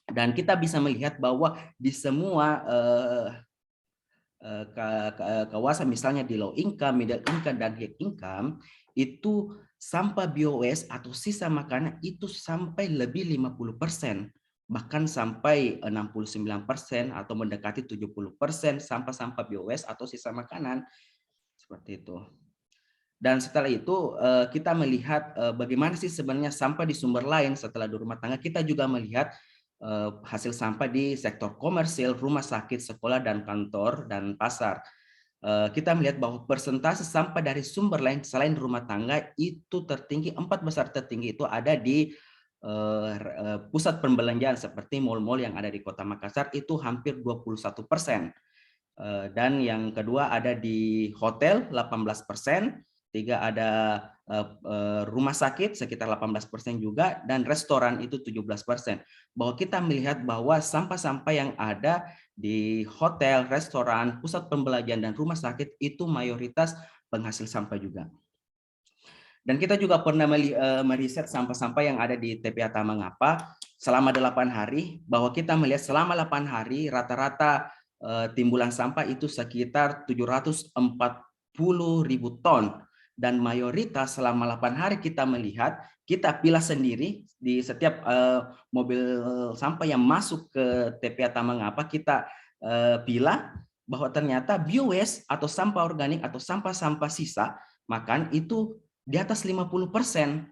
Dan kita bisa melihat bahwa di semua kawasan, misalnya di low income, middle income, dan high income, itu sampah biowaste atau sisa makanan itu sampai lebih 50%, bahkan sampai 69% atau mendekati 70% sampah-sampah biowaste atau sisa makanan, seperti itu. Dan setelah itu kita melihat bagaimana sih sebenarnya sampah di sumber lain setelah di rumah tangga. Kita juga melihat hasil sampah di sektor komersil, rumah sakit, sekolah, dan kantor, dan pasar. Kita melihat bahwa persentase sampah dari sumber lain selain rumah tangga itu tertinggi, 4 besar tertinggi itu ada di pusat perbelanjaan seperti mal-mal yang ada di Kota Makassar, itu hampir 21%. Dan yang kedua ada di hotel 18%, tiga ada rumah sakit sekitar 18% juga, dan restoran itu 17%. Bahwa kita melihat bahwa sampah-sampah yang ada di hotel, restoran, pusat pembelanjaan, dan rumah sakit itu mayoritas penghasil sampah juga. Dan kita juga pernah meriset sampah-sampah yang ada di TPA Tamangapa selama 8 hari, bahwa kita melihat selama 8 hari rata-rata timbulan sampah itu sekitar 740.000 ton. Dan mayoritas selama 8 hari kita melihat, kita pilah sendiri di setiap mobil sampah yang masuk ke TPA Tamangapa, kita pilah bahwa ternyata biowaste atau sampah organik atau sampah-sampah sisa makan itu di atas 50%,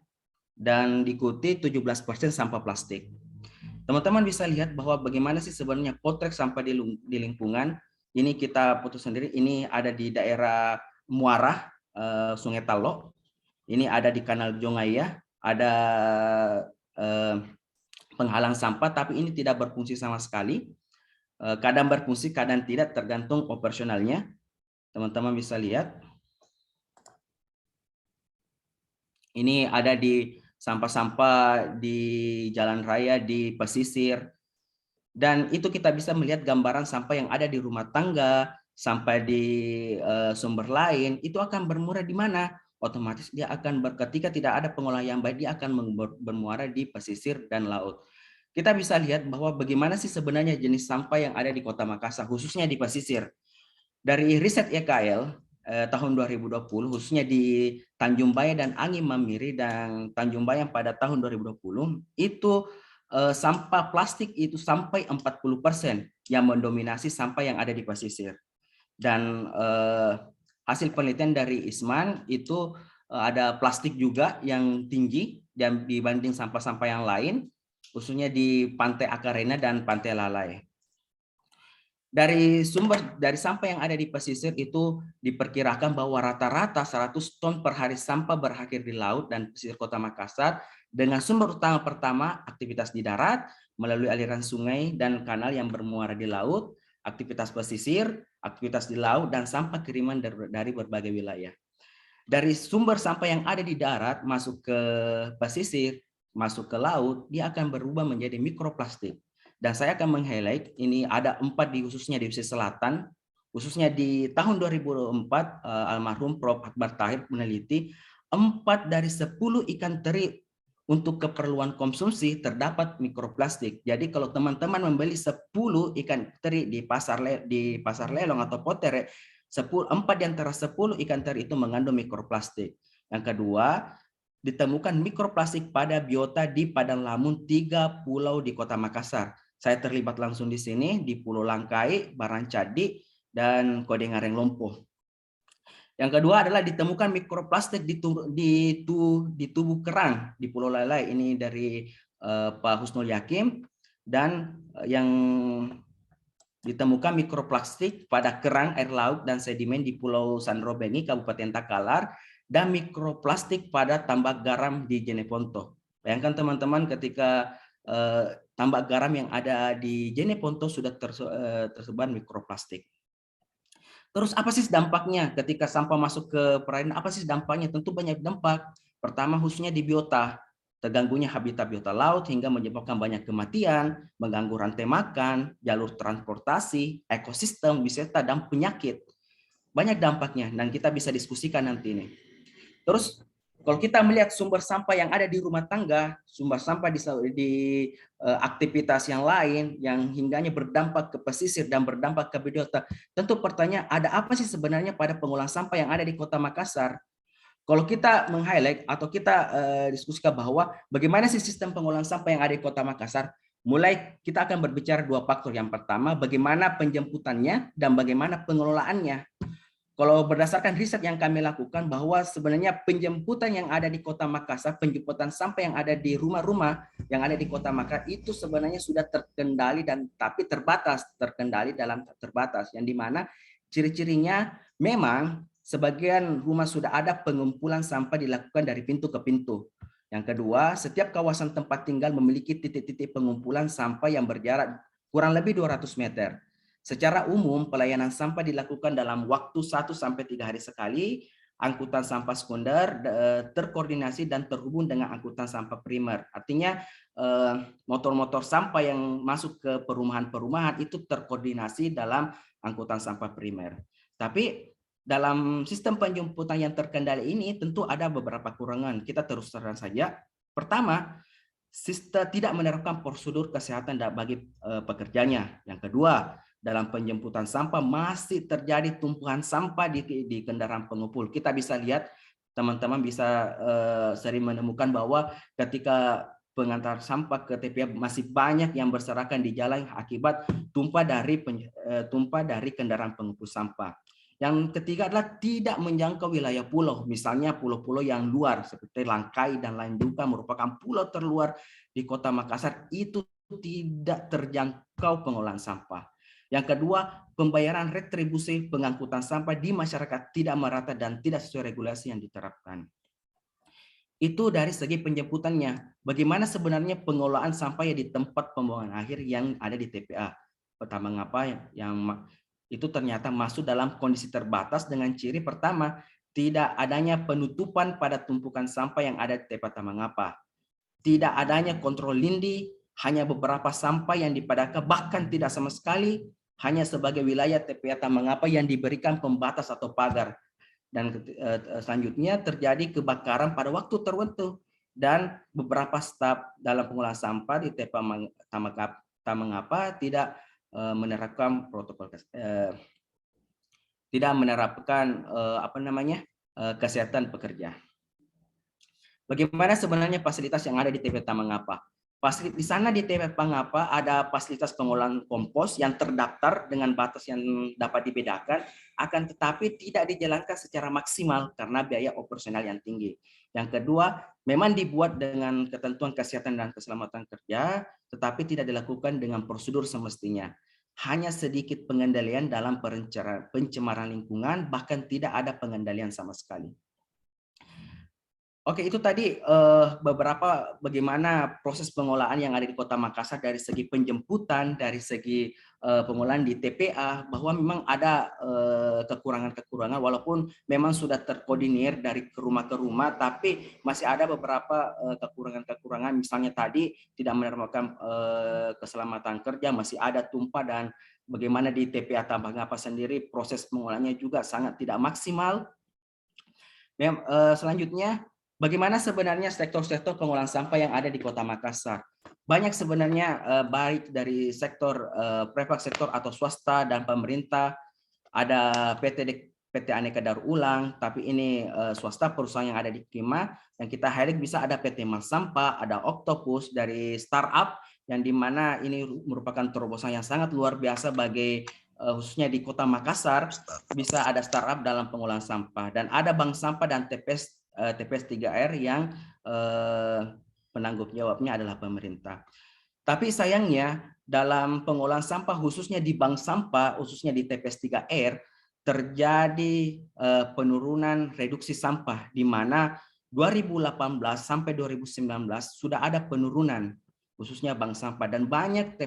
dan diikuti 17% sampah plastik. Teman-teman bisa lihat bahwa bagaimana sih sebenarnya potret sampah di lingkungan. Ini kita foto sendiri, ini ada di daerah Muara, Sungai Talo. Ini ada di Kanal Jongaya, ada penghalang sampah, tapi ini tidak berfungsi sama sekali. Kadang berfungsi, kadang tidak, tergantung operasionalnya. Teman-teman bisa lihat. Ini ada di sampah-sampah di jalan raya, di pesisir. Dan itu kita bisa melihat gambaran sampah yang ada di rumah tangga, sampai di sumber lain, itu akan bermuara di mana? Otomatis dia akan ketika tidak ada pengolahan yang baik, dia akan bermuara di pesisir dan laut. Kita bisa lihat bahwa bagaimana sih sebenarnya jenis sampah yang ada di Kota Makassar, khususnya di pesisir. Dari riset YKL tahun 2020, khususnya di Tanjung Bayan dan Angin Mamiri dan Tanjung Bayan pada tahun 2020, itu sampah plastik itu sampai 40% yang mendominasi sampah yang ada di pesisir. Dan hasil penelitian dari Isman itu ada plastik juga yang tinggi dan dibanding sampah-sampah yang lain, khususnya di Pantai Akarena dan Pantai Lalai. Dari sampah yang ada di pesisir itu diperkirakan bahwa rata-rata 100 ton per hari sampah berakhir di laut dan pesisir Kota Makassar, dengan sumber utama pertama aktivitas di darat melalui aliran sungai dan kanal yang bermuara di laut, aktivitas pesisir, aktivitas di laut, dan sampah kiriman dari berbagai wilayah. Dari sumber sampah yang ada di darat masuk ke pesisir, masuk ke laut, dia akan berubah menjadi mikroplastik. Dan saya akan meng-highlight, ini ada 4 khususnya di pesisir selatan, khususnya di tahun 2004, almarhum Prof. Akbar Tahir meneliti 4 dari 10 ikan teri untuk keperluan konsumsi terdapat mikroplastik. Jadi kalau teman-teman membeli 10 ikan teri di pasar lelong atau potere, 4 di antara 10 ikan teri itu mengandung mikroplastik. Yang kedua, ditemukan mikroplastik pada biota di Padang Lamun 3 pulau di Kota Makassar. Saya terlibat langsung di sini di Pulau Langkai, Barancadi, dan Kodengareng Lompoh. Yang kedua adalah ditemukan mikroplastik di tubuh kerang di Pulau Lalai. Ini dari Pak Husnul Yakim. Dan yang ditemukan mikroplastik pada kerang air laut dan sedimen di Pulau Sandrobengi, Kabupaten Takalar, dan mikroplastik pada tambak garam di Jeneponto. Bayangkan teman-teman ketika tambak garam yang ada di Jeneponto sudah tersebar mikroplastik. Terus apa sih dampaknya ketika sampah masuk ke perairan? Apa sih dampaknya? Tentu banyak dampak. Pertama khususnya di biota, terganggunya habitat biota laut hingga menyebabkan banyak kematian, mengganggu rantai makan, jalur transportasi, ekosistem, wisata, dan penyakit. Banyak dampaknya dan kita bisa diskusikan nanti ini. Terus kalau kita melihat sumber sampah yang ada di rumah tangga, sumber sampah di aktivitas yang lain yang hingganya berdampak ke pesisir dan berdampak ke biota, tentu pertanyaan, ada apa sih sebenarnya pada pengolahan sampah yang ada di Kota Makassar? Kalau kita meng-highlight atau kita diskusikan bahwa bagaimana sih sistem pengolahan sampah yang ada di Kota Makassar, mulai kita akan berbicara 2 faktor. Yang pertama, bagaimana penjemputannya dan bagaimana pengelolaannya. kalau berdasarkan riset yang kami lakukan bahwa sebenarnya penjemputan yang ada di Kota Makassar, penjemputan sampah yang ada di rumah-rumah yang ada di Kota Makassar itu sebenarnya sudah terkendali dan tapi terbatas, terkendali dalam terbatas, yang dimana ciri-cirinya memang sebagian rumah sudah ada pengumpulan sampah dilakukan dari pintu ke pintu. Yang kedua, setiap kawasan tempat tinggal memiliki titik-titik pengumpulan sampah yang berjarak kurang lebih 200 meter. Secara umum, pelayanan sampah dilakukan dalam waktu 1 sampai 3 hari sekali. Angkutan sampah sekunder terkoordinasi dan terhubung dengan angkutan sampah primer. Artinya motor-motor sampah yang masuk ke perumahan-perumahan itu terkoordinasi dalam angkutan sampah primer. Tapi dalam sistem penjemputan yang terkendali ini tentu ada beberapa kekurangan. Kita terus terang saja. Pertama, sistem tidak menerapkan prosedur kesehatan bagi pekerjanya. Yang kedua, dalam penjemputan sampah masih terjadi tumpuhan sampah di kendaraan pengumpul. Kita bisa lihat, teman-teman bisa sering menemukan bahwa ketika pengantar sampah ke TPA masih banyak yang berserakan di jalan akibat tumpah dari kendaraan pengumpul sampah. Yang ketiga adalah tidak menjangkau wilayah pulau, misalnya pulau-pulau yang luar seperti Langkai dan lain juga merupakan pulau terluar di Kota Makassar, itu tidak terjangkau pengolahan sampah. Yang kedua, pembayaran retribusi pengangkutan sampah di masyarakat tidak merata dan tidak sesuai regulasi yang diterapkan. Itu dari segi penjemputannya. Bagaimana sebenarnya pengolahan sampah ya di tempat pembuangan akhir yang ada di TPA. Pertama ngapa yang itu ternyata masuk dalam kondisi terbatas dengan ciri pertama, tidak adanya penutupan pada tumpukan sampah yang ada di TPA Tamangapa. Tidak adanya kontrol lindi, hanya beberapa sampah yang dipadamkan, bahkan tidak sama sekali, hanya sebagai wilayah TPA Tamangapa yang diberikan pembatas atau pagar. Dan selanjutnya terjadi kebakaran pada waktu tertentu dan beberapa staf dalam pengolahan sampah di TPA Tamangapa tidak menerapkan protokol, tidak menerapkan kesehatan pekerja. Bagaimana sebenarnya fasilitas yang ada di TPA Tamangapa? Di sana di TPA Tamangapa ada fasilitas pengolahan kompos yang terdaftar dengan batas yang dapat dibedakan, akan tetapi tidak dijalankan secara maksimal karena biaya operasional yang tinggi. Yang kedua, memang dibuat dengan ketentuan kesehatan dan keselamatan kerja, tetapi tidak dilakukan dengan prosedur semestinya. Hanya sedikit pengendalian dalam pencemaran lingkungan, bahkan tidak ada pengendalian sama sekali. Oke, itu tadi beberapa bagaimana proses pengolahan yang ada di Kota Makassar dari segi penjemputan, dari segi pengolahan di TPA, bahwa memang ada kekurangan-kekurangan walaupun memang sudah terkoordinir dari rumah ke rumah, tapi masih ada beberapa kekurangan-kekurangan, misalnya tadi tidak menerapkan keselamatan kerja, masih ada tumpah, dan bagaimana di TPA Tamangapa sendiri proses pengolahannya juga sangat tidak maksimal. Selanjutnya, bagaimana sebenarnya sektor-sektor pengolahan sampah yang ada di Kota Makassar? Banyak sebenarnya, baik dari sektor private sektor atau swasta dan pemerintah. Ada PT Aneka Daur Ulang, tapi ini swasta, perusahaan yang ada di Kima. Yang kita highlight bisa ada PT Mas Sampah, ada Octopus dari startup, yang dimana ini merupakan terobosan yang sangat luar biasa bagi khususnya di Kota Makassar, bisa ada startup dalam pengolahan sampah. Dan ada bank sampah dan TPS 3R yang penanggung jawabnya adalah pemerintah. Tapi sayangnya dalam pengolahan sampah khususnya di bank sampah, khususnya di TPS 3R, terjadi penurunan reduksi sampah, di mana 2018 sampai 2019 sudah ada penurunan khususnya bank sampah, dan banyak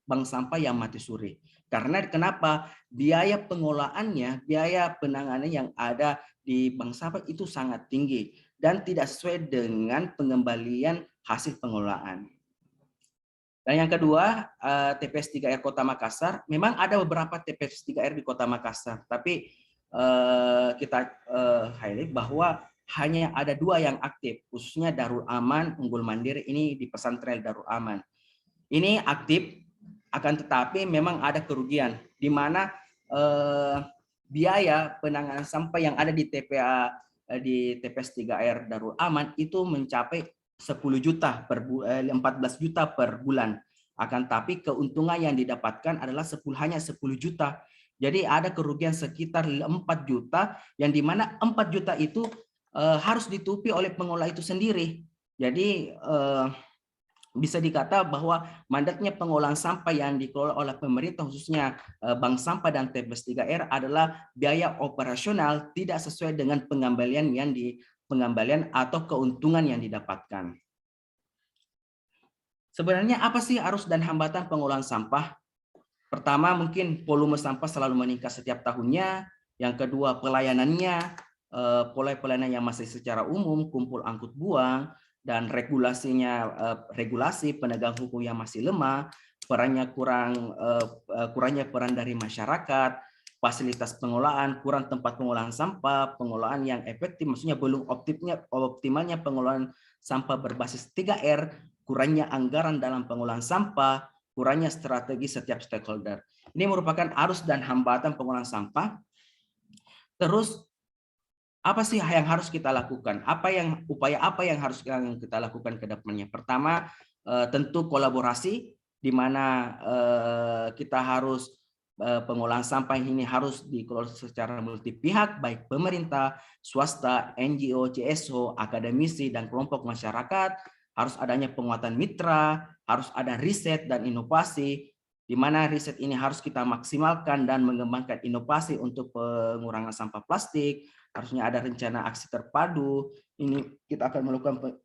bank sampah yang mati suri. Karena kenapa? Biaya pengolahannya, biaya penanganan yang ada di bank sampah itu sangat tinggi dan tidak sesuai dengan pengembalian hasil pengolahan. Dan yang kedua, TPS 3R Kota Makassar, memang ada beberapa TPS 3R di Kota Makassar, tapi kita highlight bahwa hanya ada 2 yang aktif, khususnya Darul Aman, Unggul Mandiri, ini di pesantren Darul Aman. Ini aktif, akan tetapi memang ada kerugian, di mana biaya penanganan sampah yang ada di TPA di TPS 3R Darul Aman itu mencapai 10 juta 14 juta per bulan. Akan tapi keuntungan yang didapatkan adalah hanya 10 juta. Jadi ada kerugian sekitar 4 juta, yang dimana 4 juta itu harus ditutupi oleh pengelola itu sendiri. Jadi bisa dikata bahwa mandatnya pengolahan sampah yang dikelola oleh pemerintah, khususnya Bank Sampah dan TPS 3R, adalah biaya operasional tidak sesuai dengan pengembalian atau keuntungan yang didapatkan. Sebenarnya apa sih arus dan hambatan pengolahan sampah? Pertama, mungkin volume sampah selalu meningkat setiap tahunnya. Yang kedua, pelayanannya, pola pelayanan yang masih secara umum, kumpul angkut buang, dan regulasi penegak hukum yang masih lemah, kurangnya peran dari masyarakat, fasilitas pengolahan, kurang tempat pengolahan sampah, pengolahan yang efektif, maksudnya belum optimalnya pengolahan sampah berbasis 3R, kurangnya anggaran dalam pengolahan sampah, kurangnya strategi setiap stakeholder. Ini merupakan arus dan hambatan pengolahan sampah. Terus apa sih yang harus kita lakukan? Upaya apa yang harus kita lakukan ke depannya? Pertama, tentu kolaborasi, di mana kita harus pengolahan sampah ini harus dikelola secara multi pihak, baik pemerintah, swasta, NGO, CSO, akademisi, dan kelompok masyarakat. Harus adanya penguatan mitra, harus ada riset dan inovasi, di mana riset ini harus kita maksimalkan dan mengembangkan inovasi untuk pengurangan sampah plastik. Harusnya ada rencana aksi terpadu. Ini kita akan melakukan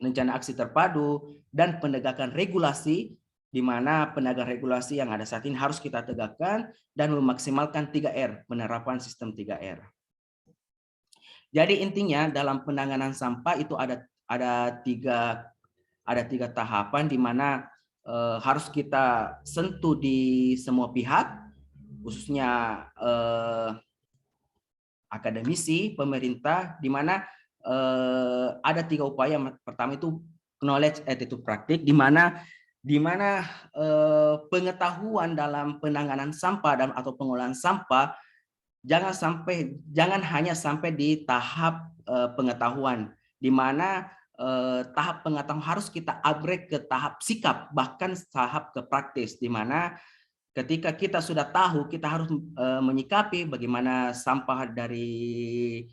rencana aksi terpadu dan penegakan regulasi, di mana penegakan regulasi yang ada saat ini harus kita tegakkan dan memaksimalkan 3R, penerapan sistem 3R. Jadi intinya dalam penanganan sampah itu ada tiga tahapan, di mana harus kita sentuh di semua pihak, khususnya akademisi, pemerintah, di mana ada 3 upaya. Pertama itu knowledge, attitude, praktik, di mana pengetahuan dalam penanganan sampah atau pengolahan sampah jangan hanya sampai di tahap pengetahuan, di mana tahap pengetahuan harus kita upgrade ke tahap sikap, bahkan tahap ke praktis, di mana ketika kita sudah tahu, kita harus menyikapi bagaimana sampah dari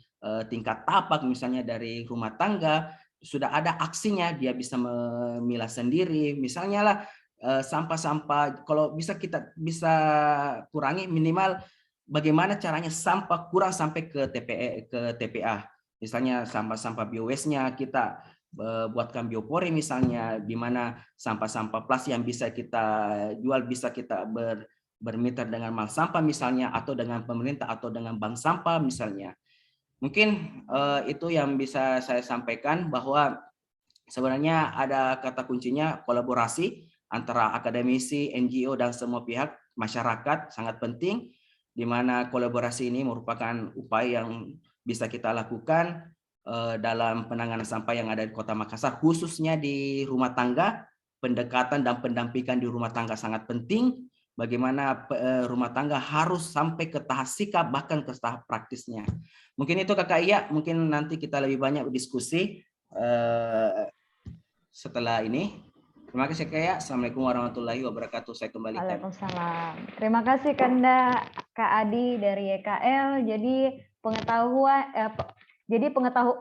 tingkat tapak, misalnya dari rumah tangga, sudah ada aksinya, dia bisa memilah sendiri, misalnya lah sampah-sampah, kalau kita bisa kurangi, minimal bagaimana caranya sampah kurang sampai ke TPA. Misalnya sampah-sampah biowaste-nya kita buatkan biopori, misalnya, di mana sampah-sampah plastik yang bisa kita jual bisa kita bermitra dengan bank sampah misalnya, atau dengan pemerintah atau dengan bank sampah misalnya. Mungkin itu yang bisa saya sampaikan, bahwa sebenarnya ada kata kuncinya kolaborasi antara akademisi, NGO, dan semua pihak masyarakat sangat penting, di mana kolaborasi ini merupakan upaya yang bisa kita lakukan dalam penanganan sampah yang ada di Kota Makassar, khususnya di rumah tangga. Pendekatan dan pendampingan di rumah tangga sangat penting. Bagaimana rumah tangga harus sampai ke tahap sikap, bahkan ke tahap praktisnya. Mungkin itu Kakak Iya, mungkin nanti kita lebih banyak diskusi setelah ini. Terima kasih Kak Iya. Assalamualaikum warahmatullahi wabarakatuh. Saya kembalikan. Waalaikumsalam. Terima kasih Kanda Kak Adi dari YKL. Jadi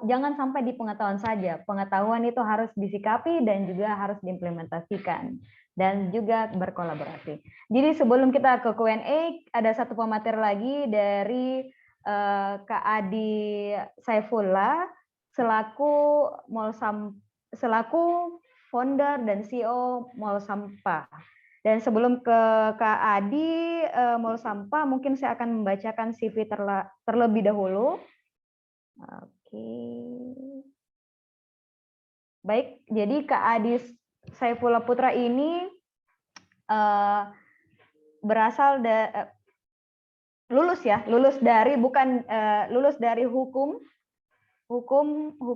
jangan sampai di pengetahuan saja. Pengetahuan itu harus disikapi dan juga harus diimplementasikan dan juga berkolaborasi. Jadi sebelum kita ke Q&A, ada satu pemateri lagi dari Kak Adi Saifullah selaku founder dan CEO Mall Sampah. Dan sebelum ke Kak Adi, Mall Sampah, mungkin saya akan membacakan CV terlebih dahulu. Oke. Baik, jadi Kak Adi Saifullah Putra ini berasal lulus dari hukum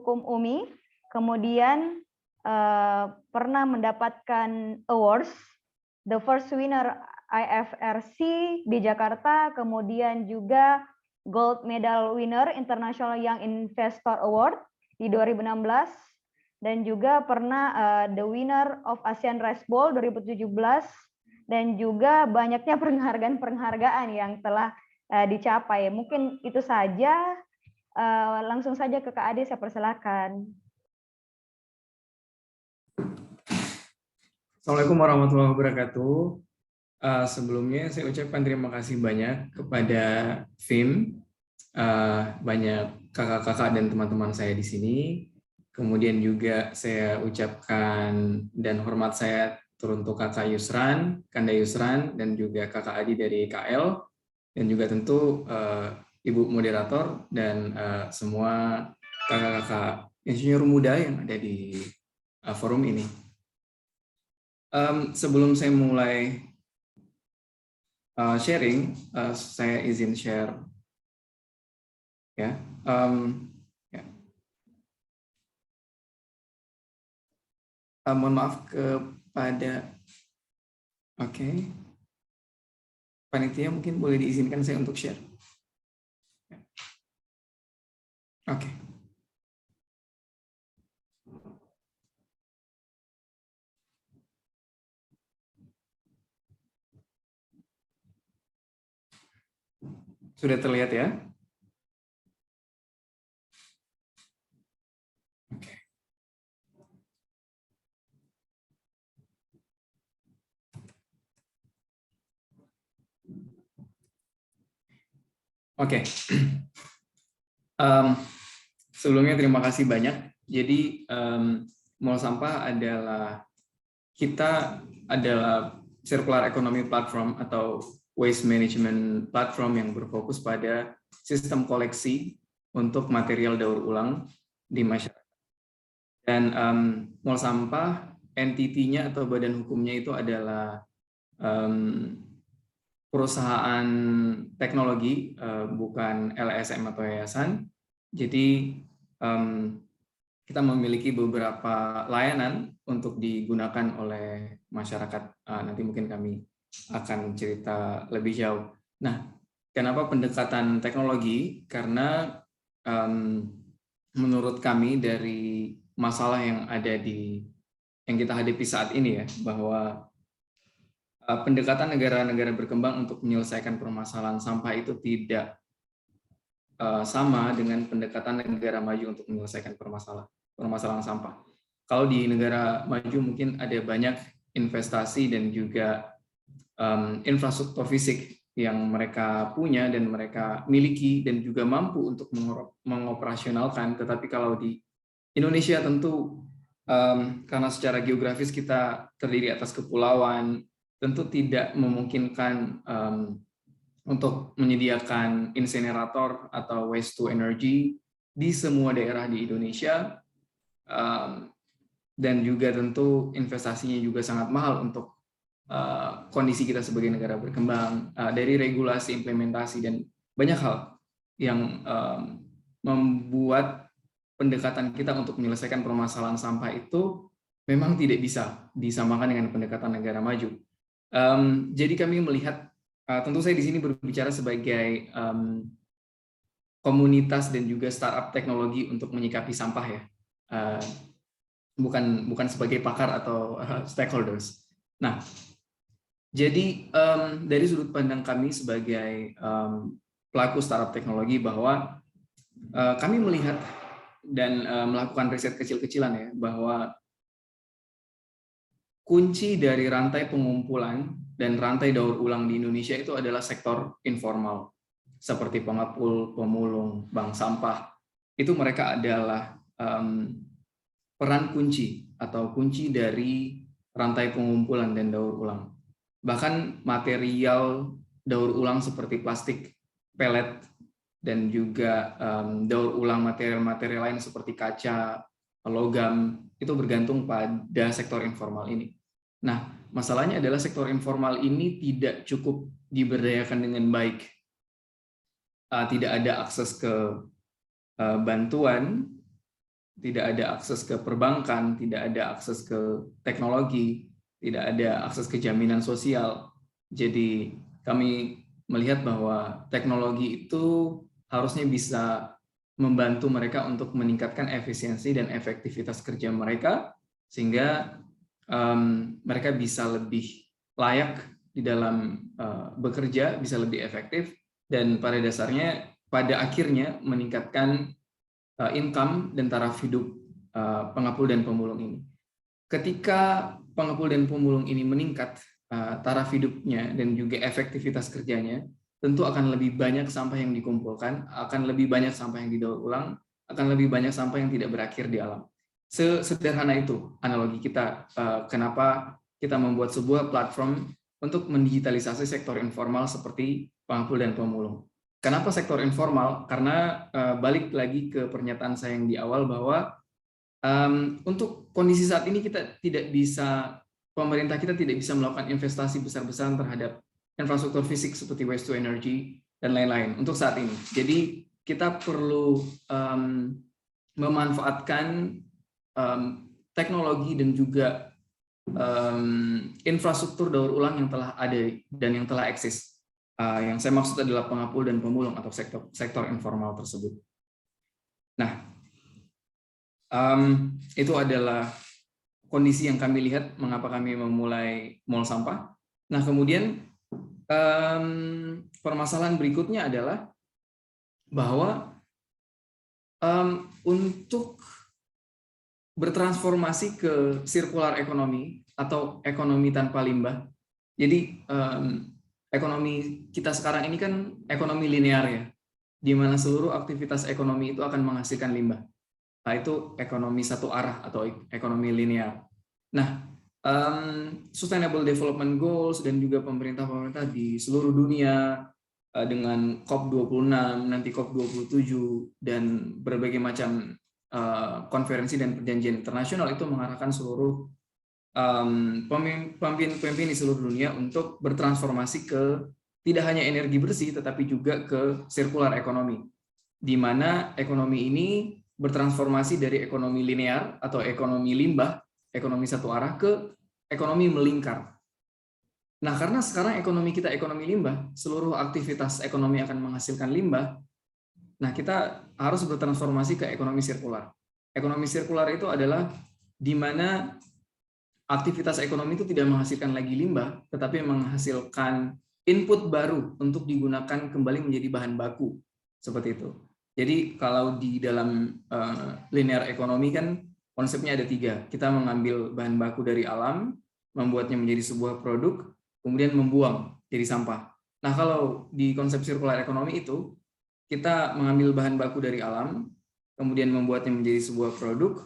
UMI, kemudian pernah mendapatkan awards, the first winner IFRC di Jakarta, kemudian juga Gold Medal Winner International Young Investor Award di 2016, dan juga pernah the winner of Asian Rice Bowl 2017, dan juga banyaknya penghargaan-penghargaan yang telah dicapai. Mungkin itu saja. Langsung saja ke Kak Ade, saya persilakan. Assalamualaikum warahmatullahi wabarakatuh. Sebelumnya saya ucapkan terima kasih banyak kepada FIM, banyak kakak-kakak dan teman-teman saya di sini. Kemudian juga saya ucapkan dan hormat saya teruntuk kakak Yusran, Kanda Yusran, dan juga kakak Adi dari KL, dan juga tentu Ibu moderator dan semua kakak-kakak insinyur muda yang ada di forum ini. Sebelum saya mulai sharing, saya izin share. Ya, ya. Mohon maaf kepada, oke, panitia mungkin boleh diizinkan saya untuk share. Oke. Sudah terlihat ya? Oke. Oke. Sebelumnya terima kasih banyak. Jadi Mall Sampah adalah circular economy platform atau waste management platform yang berfokus pada sistem koleksi untuk material daur ulang di masyarakat. Dan Mall Sampah entity-nya atau badan hukumnya itu adalah perusahaan teknologi, bukan LSM atau yayasan. Jadi kita memiliki beberapa layanan untuk digunakan oleh masyarakat. Nanti mungkin kami akan cerita lebih jauh. Nah, kenapa pendekatan teknologi? Karena menurut kami dari masalah yang ada yang kita hadapi saat ini ya, bahwa pendekatan negara-negara berkembang untuk menyelesaikan permasalahan sampah itu tidak sama dengan pendekatan negara maju untuk menyelesaikan permasalahan sampah. Kalau di negara maju mungkin ada banyak investasi dan juga infrastruktur fisik yang mereka punya dan mereka miliki dan juga mampu untuk mengoperasionalkan. Tetapi kalau di Indonesia tentu karena secara geografis kita terdiri atas kepulauan, tentu tidak memungkinkan untuk menyediakan insinerator atau waste to energy di semua daerah di Indonesia, dan juga tentu investasinya juga sangat mahal untuk kondisi kita sebagai negara berkembang, dari regulasi, implementasi, dan banyak hal yang membuat pendekatan kita untuk menyelesaikan permasalahan sampah itu memang tidak bisa disamakan dengan pendekatan negara maju. Jadi kami melihat, tentu saya di sini berbicara sebagai komunitas dan juga startup teknologi untuk menyikapi sampah ya, bukan sebagai pakar atau stakeholders. Nah, jadi dari sudut pandang kami sebagai pelaku startup teknologi bahwa kami melihat dan melakukan riset kecil-kecilan ya, bahwa kunci dari rantai pengumpulan dan rantai daur ulang di Indonesia itu adalah sektor informal, seperti pengepul, pemulung, bank sampah. Itu mereka adalah peran kunci atau kunci dari rantai pengumpulan dan daur ulang. Bahkan material daur ulang seperti plastik, pelet, dan juga daur ulang material-material lain seperti kaca, logam, itu bergantung pada sektor informal ini. Nah, masalahnya adalah sektor informal ini tidak cukup diberdayakan dengan baik. Tidak ada akses ke bantuan, tidak ada akses ke perbankan, tidak ada akses ke teknologi, tidak ada akses ke jaminan sosial. Jadi kami melihat bahwa teknologi itu harusnya bisa membantu mereka untuk meningkatkan efisiensi dan efektivitas kerja mereka, sehingga mereka bisa lebih layak di dalam bekerja bisa lebih efektif, dan pada dasarnya pada akhirnya meningkatkan income dan taraf hidup pengepul dan pemulung ini. Ketika pengepul dan pemulung ini meningkat taraf hidupnya dan juga efektivitas kerjanya, tentu akan lebih banyak sampah yang dikumpulkan, akan lebih banyak sampah yang didaur ulang, akan lebih banyak sampah yang tidak berakhir di alam. Sesederhana itu analogi kita, kenapa kita membuat sebuah platform untuk mendigitalisasi sektor informal seperti pengepul dan pemulung. Kenapa sektor informal? Karena balik lagi ke pernyataan saya yang di awal bahwa untuk kondisi saat ini pemerintah kita tidak bisa melakukan investasi besar-besaran terhadap infrastruktur fisik seperti waste to energy dan lain-lain untuk saat ini. Jadi kita perlu memanfaatkan teknologi dan juga infrastruktur daur ulang yang telah ada dan yang telah eksis. Yang saya maksud adalah pengepul dan pemulung atau sektor informal tersebut. Nah, itu adalah kondisi yang kami lihat mengapa kami memulai mall sampah. Nah, kemudian permasalahan berikutnya adalah bahwa untuk bertransformasi ke circular ekonomi atau ekonomi tanpa limbah. Jadi ekonomi kita sekarang ini kan ekonomi linear ya, di mana seluruh aktivitas ekonomi itu akan menghasilkan limbah. Nah, itu ekonomi satu arah atau ekonomi linear. Nah, Sustainable Development Goals dan juga pemerintah-pemerintah di seluruh dunia dengan COP26, nanti COP27, dan berbagai macam konferensi dan perjanjian internasional itu mengarahkan seluruh pemimpin di seluruh dunia untuk bertransformasi ke tidak hanya energi bersih tetapi juga ke circular ekonomi, di mana ekonomi ini bertransformasi dari ekonomi linear atau ekonomi limbah, ekonomi satu arah, ke ekonomi melingkar. Nah, karena sekarang ekonomi kita ekonomi limbah, seluruh aktivitas ekonomi akan menghasilkan limbah. Nah, kita harus bertransformasi ke ekonomi sirkular. Ekonomi sirkular itu adalah di mana aktivitas ekonomi itu tidak menghasilkan lagi limbah, tetapi menghasilkan input baru untuk digunakan kembali menjadi bahan baku. Seperti itu. Jadi kalau di dalam linear ekonomi kan konsepnya ada 3. Kita mengambil bahan baku dari alam, membuatnya menjadi sebuah produk, kemudian membuang jadi sampah. Nah, kalau di konsep sirkular ekonomi itu, kita mengambil bahan baku dari alam, kemudian membuatnya menjadi sebuah produk,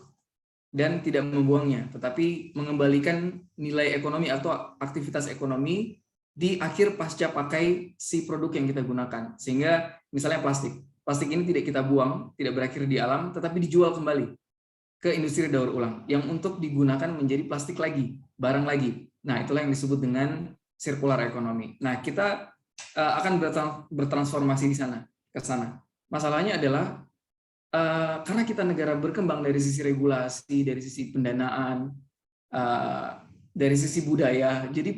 dan tidak membuangnya, tetapi mengembalikan nilai ekonomi atau aktivitas ekonomi di akhir pasca pakai si produk yang kita gunakan. Sehingga misalnya plastik ini tidak kita buang, tidak berakhir di alam, tetapi dijual kembali ke industri daur ulang, yang untuk digunakan menjadi plastik lagi, barang lagi. Nah, itulah yang disebut dengan circular ekonomi. Nah, kita akan bertransformasi di sana, ke sana. Masalahnya adalah karena kita negara berkembang dari sisi regulasi, dari sisi pendanaan, dari sisi budaya, jadi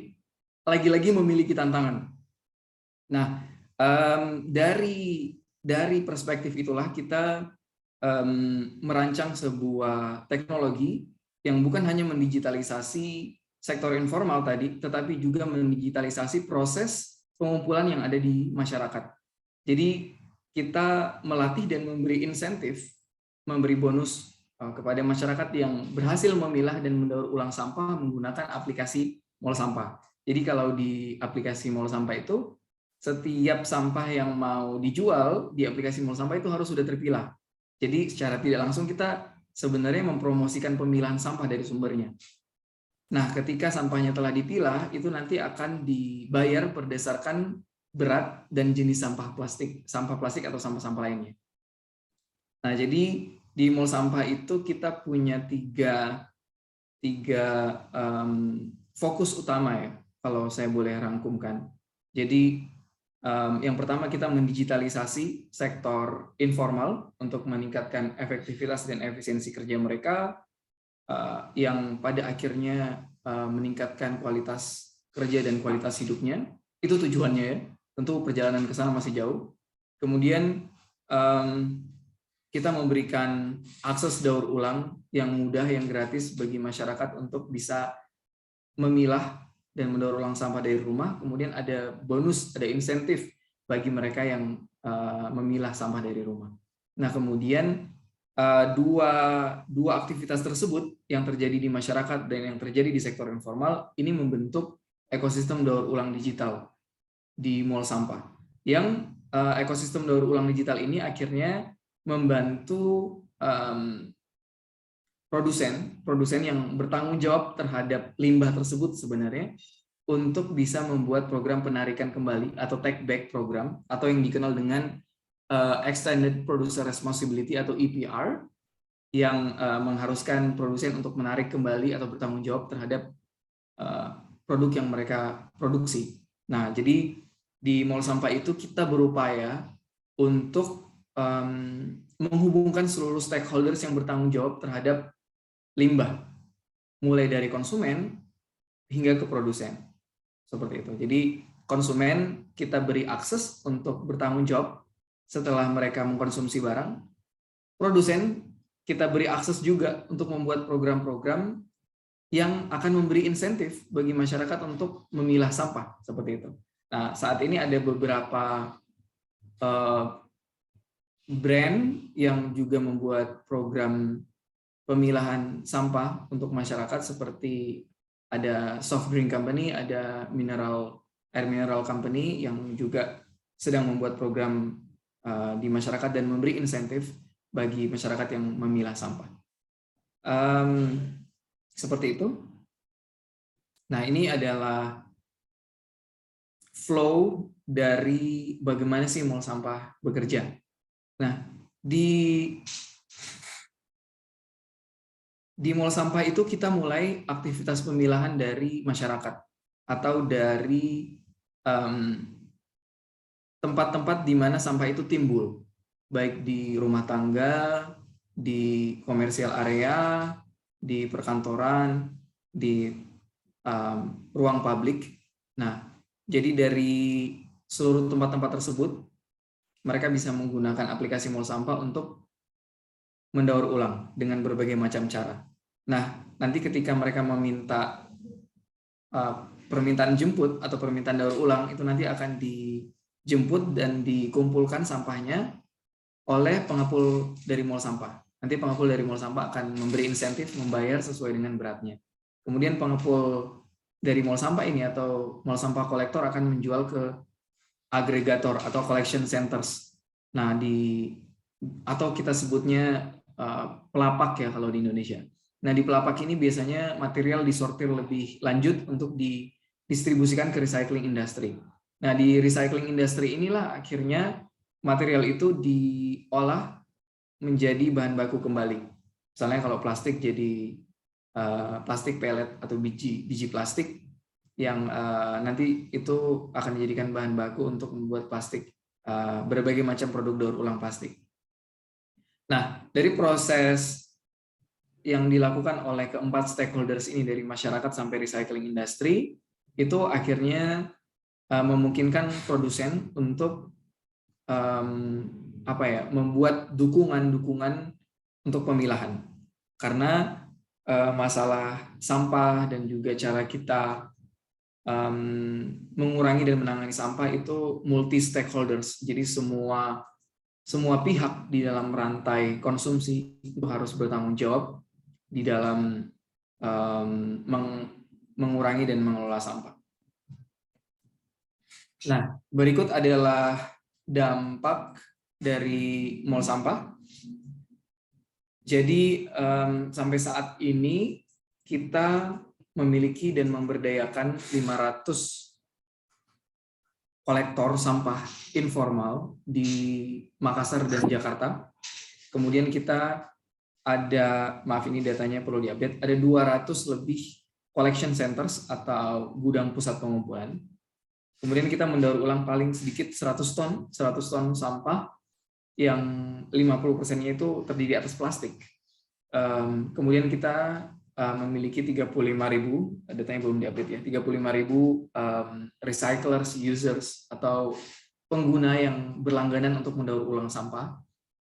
lagi-lagi memiliki tantangan. Nah, dari perspektif itulah kita merancang sebuah teknologi yang bukan hanya mendigitalisasi sektor informal tadi, tetapi juga mendigitalisasi proses pengumpulan yang ada di masyarakat. Jadi kita melatih dan memberi insentif, memberi bonus kepada masyarakat yang berhasil memilah dan mendaur ulang sampah menggunakan aplikasi Mall Sampah. Jadi kalau di aplikasi Mall Sampah itu, setiap sampah yang mau dijual di aplikasi Mall Sampah itu harus sudah terpilah. Jadi secara tidak langsung kita sebenarnya mempromosikan pemilahan sampah dari sumbernya. Nah, ketika sampahnya telah dipilah, itu nanti akan dibayar berdasarkan berat dan jenis sampah plastik atau sampah-sampah lainnya. Nah, jadi di Mall Sampah itu kita punya tiga fokus utama ya, kalau saya boleh rangkumkan. Jadi yang pertama kita mendigitalisasi sektor informal untuk meningkatkan efektivitas dan efisiensi kerja mereka, yang pada akhirnya meningkatkan kualitas kerja dan kualitas hidupnya. Itu tujuannya ya. Tentu perjalanan ke sana masih jauh. Kemudian kita memberikan akses daur ulang yang mudah, yang gratis bagi masyarakat untuk bisa memilah dan mendaur ulang sampah dari rumah, kemudian ada bonus, ada insentif bagi mereka yang memilah sampah dari rumah. Nah, kemudian dua aktivitas tersebut yang terjadi di masyarakat dan yang terjadi di sektor informal ini membentuk ekosistem daur ulang digital di mall sampah. Yang ekosistem daur ulang digital ini akhirnya membantu produsen yang bertanggung jawab terhadap limbah tersebut sebenarnya untuk bisa membuat program penarikan kembali atau take back program atau yang dikenal dengan Extended Producer Responsibility atau EPR yang mengharuskan produsen untuk menarik kembali atau bertanggung jawab terhadap produk yang mereka produksi. Nah, jadi di mall sampah itu kita berupaya untuk menghubungkan seluruh stakeholders yang bertanggung jawab terhadap limbah, mulai dari konsumen hingga ke produsen. Seperti itu. Jadi konsumen kita beri akses untuk bertanggung jawab setelah mereka mengkonsumsi barang. Produsen kita beri akses juga untuk membuat program-program yang akan memberi insentif bagi masyarakat untuk memilah sampah, seperti itu. Nah, saat ini ada beberapa brand yang juga membuat program pemilahan sampah untuk masyarakat, seperti ada soft drink company, ada air mineral company yang juga sedang membuat program di masyarakat dan memberi insentif bagi masyarakat yang memilah sampah. Seperti itu. Nah, ini adalah flow dari bagaimana sih mall sampah bekerja. Nah, di mall sampah itu kita mulai aktivitas pemilahan dari masyarakat atau dari tempat-tempat di mana sampah itu timbul, baik di rumah tangga, di komersial area, di perkantoran, di ruang publik. Nah, jadi dari seluruh tempat-tempat tersebut, mereka bisa menggunakan aplikasi mall sampah untuk mendaur ulang dengan berbagai macam cara. Nah, nanti ketika mereka meminta permintaan jemput atau permintaan daur ulang, itu nanti akan dijemput dan dikumpulkan sampahnya oleh pengepul dari mall sampah. Nanti pengepul dari mall sampah akan memberi insentif membayar sesuai dengan beratnya. Kemudian pengepul dari mall sampah ini atau mall sampah kolektor akan menjual ke agregator atau collection centers. Nah, atau kita sebutnya pelapak ya kalau di Indonesia. Nah, di pelapak ini biasanya material disortir lebih lanjut untuk didistribusikan ke recycling industry. Nah, di recycling industry inilah akhirnya material itu diolah menjadi bahan baku kembali. Misalnya kalau plastik jadi plastik pelet atau biji plastik yang nanti itu akan dijadikan bahan baku untuk membuat plastik, berbagai macam produk daur ulang plastik. Nah, dari proses yang dilakukan oleh keempat stakeholders ini dari masyarakat sampai recycling industry, itu akhirnya memungkinkan produsen untuk membuat dukungan untuk pemilahan. Karena masalah sampah dan juga cara kita mengurangi dan menangani sampah itu multi stakeholders. Jadi semua pihak di dalam rantai konsumsi itu harus bertanggung jawab di dalam mengurangi dan mengelola sampah. Nah, berikut adalah dampak dari mall sampah. Jadi sampai saat ini kita memiliki dan memberdayakan 500 kolektor sampah informal di Makassar dan Jakarta. Kemudian kita ada, maaf ini datanya perlu diupdate, ada 200 lebih collection centers atau gudang pusat pengumpulan. Kemudian kita mendaur ulang paling sedikit 100 ton sampah yang 50%-nya itu terdiri atas plastik. Kemudian kita memiliki 35.000, datanya belum diupdate ya, 35.000 recyclers, users atau pengguna yang berlangganan untuk mendaur ulang sampah.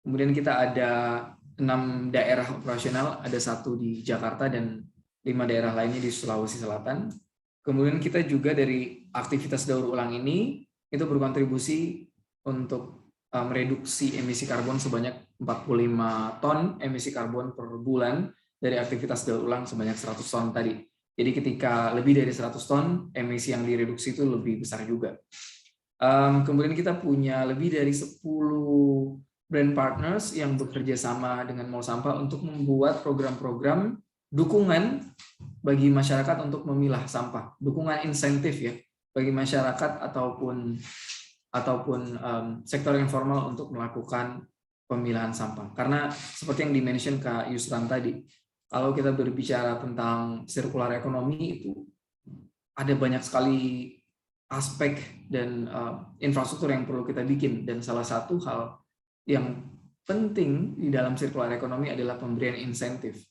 Kemudian kita ada 6 daerah operasional, ada 1 di Jakarta dan 5 daerah lainnya di Sulawesi Selatan. Kemudian kita juga dari aktivitas daur ulang ini itu berkontribusi untuk mereduksi emisi karbon sebanyak 45 ton emisi karbon per bulan dari aktivitas daur ulang sebanyak 100 ton tadi. Jadi ketika lebih dari 100 ton, emisi yang direduksi itu lebih besar juga. Kemudian kita punya lebih dari 10 brand partners yang bekerja sama dengan Mall Sampah untuk membuat program-program dukungan bagi masyarakat untuk memilah sampah, dukungan insentif ya bagi masyarakat ataupun sektor informal untuk melakukan pemilahan sampah. Karena seperti yang dimention Kak Yusran tadi, kalau kita berbicara tentang circular economy itu ada banyak sekali aspek dan infrastruktur yang perlu kita bikin, dan salah satu hal yang penting di dalam circular economy adalah pemberian insentif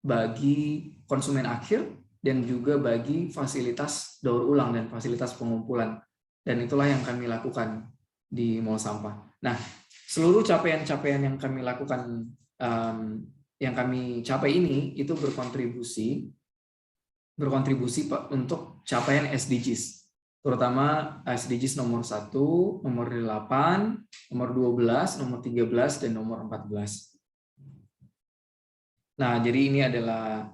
bagi konsumen akhir dan juga bagi fasilitas daur ulang dan fasilitas pengumpulan. Dan itulah yang kami lakukan di Mall Sampah. Nah, seluruh capaian-capaian yang kami lakukan, yang kami capai ini, itu berkontribusi untuk capaian SDGs. Terutama SDGs nomor 1, nomor 8, nomor 12, nomor 13, dan nomor 14. Nah, jadi ini adalah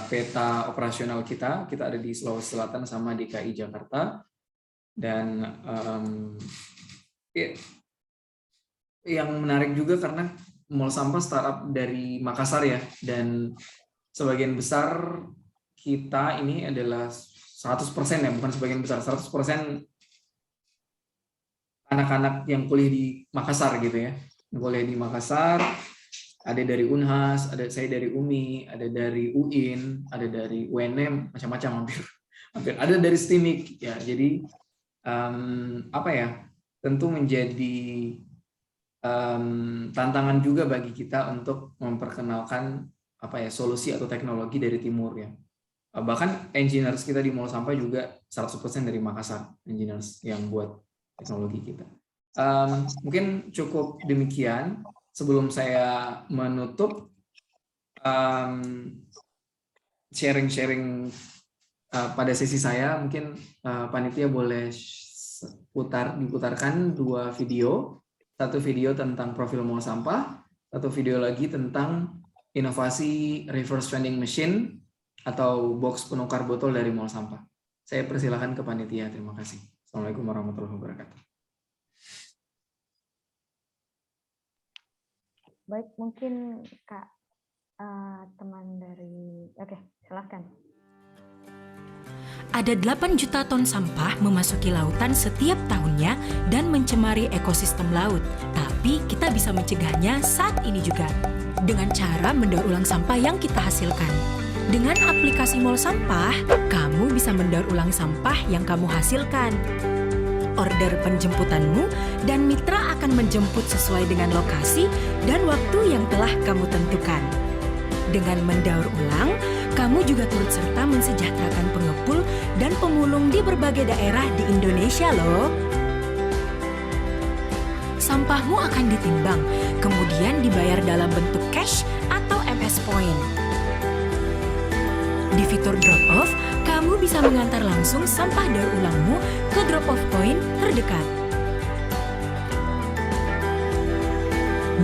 peta operasional kita. Kita ada di Sulawesi Selatan sama DKI Jakarta. Dan yang menarik juga karena Mall Sampah startup dari Makassar ya. Dan sebagian besar kita ini adalah 100% ya, bukan sebagian besar, 100% anak-anak yang kuliah di Makassar gitu ya. Yang kuliah di Makassar. Ada dari Unhas, ada saya dari UMI, ada dari UIN, ada dari UNM, macam-macam hampir. Ada dari STIMIK ya. Jadi tentu menjadi tantangan juga bagi kita untuk memperkenalkan solusi atau teknologi dari timur ya. Bahkan engineers kita di Mall Sampah juga 100% dari Makassar, engineers yang buat teknologi kita. Mungkin cukup demikian. Sebelum saya menutup sharing-sharing pada sesi saya, mungkin panitia boleh diputarkan 2 video. Satu video tentang profil Mall Sampah, satu video lagi tentang inovasi reverse vending machine atau box penukar botol dari Mall Sampah. Saya persilakan ke panitia. Terima kasih. Assalamualaikum warahmatullahi wabarakatuh. Baik, mungkin Kak teman dari... Oke, silakan. Ada 8 juta ton sampah memasuki lautan setiap tahunnya dan mencemari ekosistem laut. Tapi kita bisa mencegahnya saat ini juga dengan cara mendaur ulang sampah yang kita hasilkan. Dengan aplikasi Mall Sampah, kamu bisa mendaur ulang sampah yang kamu hasilkan. Order penjemputanmu dan mitra akan menjemput sesuai dengan lokasi dan waktu yang telah kamu tentukan. Dengan mendaur ulang, kamu juga turut serta mensejahterakan pengepul dan pemulung di berbagai daerah di Indonesia loh. Sampahmu akan ditimbang, kemudian dibayar dalam bentuk cash atau MS Point. Di fitur Drop Off, kamu bisa mengantar langsung sampah daur ulangmu ke drop off point terdekat.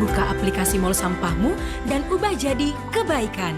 Buka aplikasi Mall Sampahmu dan ubah jadi kebaikan.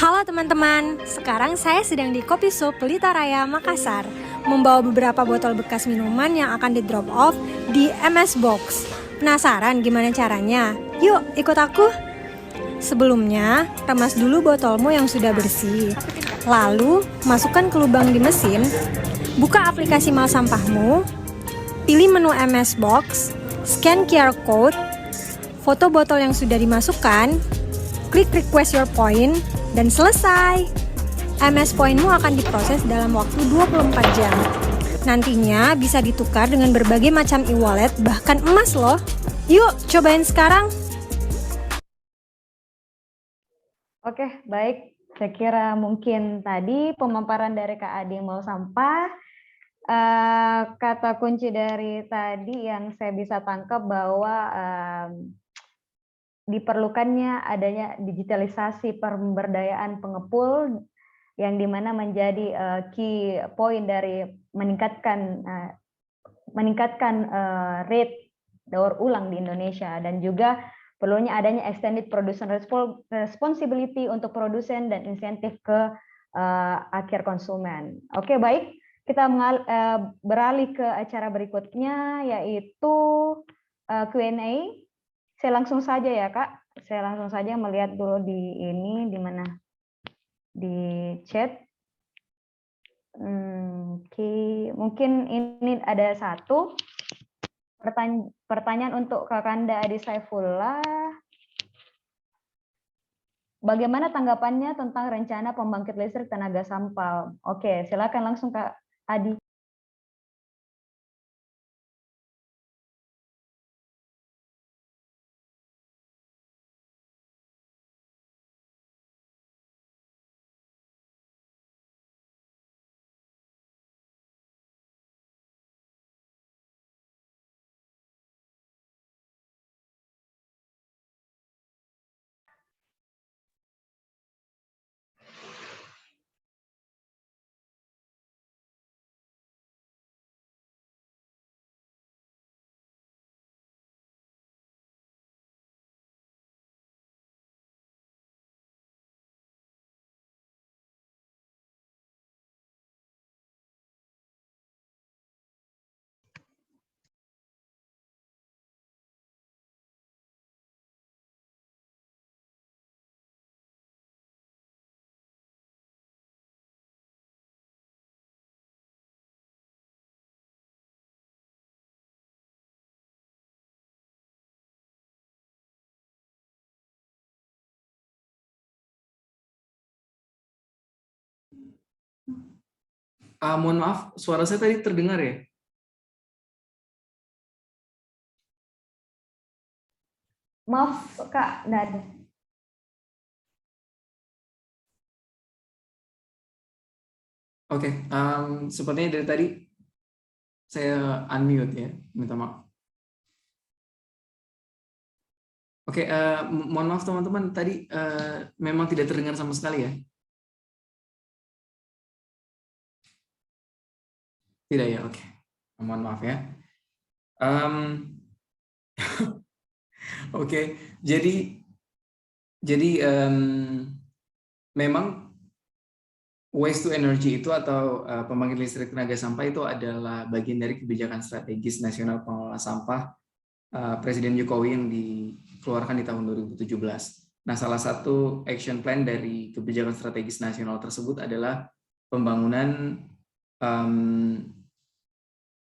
Halo teman-teman, sekarang saya sedang di Kopi Shop Pelita Raya, Makassar, membawa beberapa botol bekas minuman yang akan di drop off di MS Box. Penasaran gimana caranya? Yuk ikut aku! Sebelumnya, remas dulu botolmu yang sudah bersih. Lalu, masukkan ke lubang di mesin, buka aplikasi mal sampahmu, pilih menu MS Box, scan QR code, foto botol yang sudah dimasukkan, klik request your point, dan selesai. MS Pointmu akan diproses dalam waktu 24 jam. Nantinya bisa ditukar dengan berbagai macam e-wallet, bahkan emas loh. Yuk, cobain sekarang. Oke, baik. Saya kira mungkin tadi pemaparan dari Kak Adi mau sampah. Kata kunci dari tadi yang saya bisa tangkap bahwa diperlukannya adanya digitalisasi pemberdayaan pengepul yang dimana menjadi key point dari meningkatkan rate daur ulang di Indonesia, dan juga perlunya adanya extended producer responsibility untuk produsen dan insentif ke akhir konsumen. Oke, baik, kita beralih ke acara berikutnya yaitu Q&A. Saya langsung saja ya Kak, saya langsung saja melihat dulu di ini, di mana? Di chat. Oke, mungkin ini ada satu pertanyaan untuk Kakanda Adi Saifullah. Bagaimana tanggapannya tentang rencana pembangkit listrik tenaga sampah? Oke, silakan langsung Kak Adi. Mohon maaf, suara saya tadi terdengar ya? Maaf Kak, nggak ada. Oke, sepertinya dari tadi saya unmute ya, minta maaf. Oke, mohon maaf teman-teman, tadi memang tidak terdengar sama sekali ya? Tidak ya, oke. Mohon maaf ya. Oke, jadi memang waste to energy itu atau pembangkit listrik tenaga sampah itu adalah bagian dari kebijakan strategis nasional pengelola sampah Presiden Jokowi yang dikeluarkan di tahun 2017. Nah, salah satu action plan dari kebijakan strategis nasional tersebut adalah pembangunan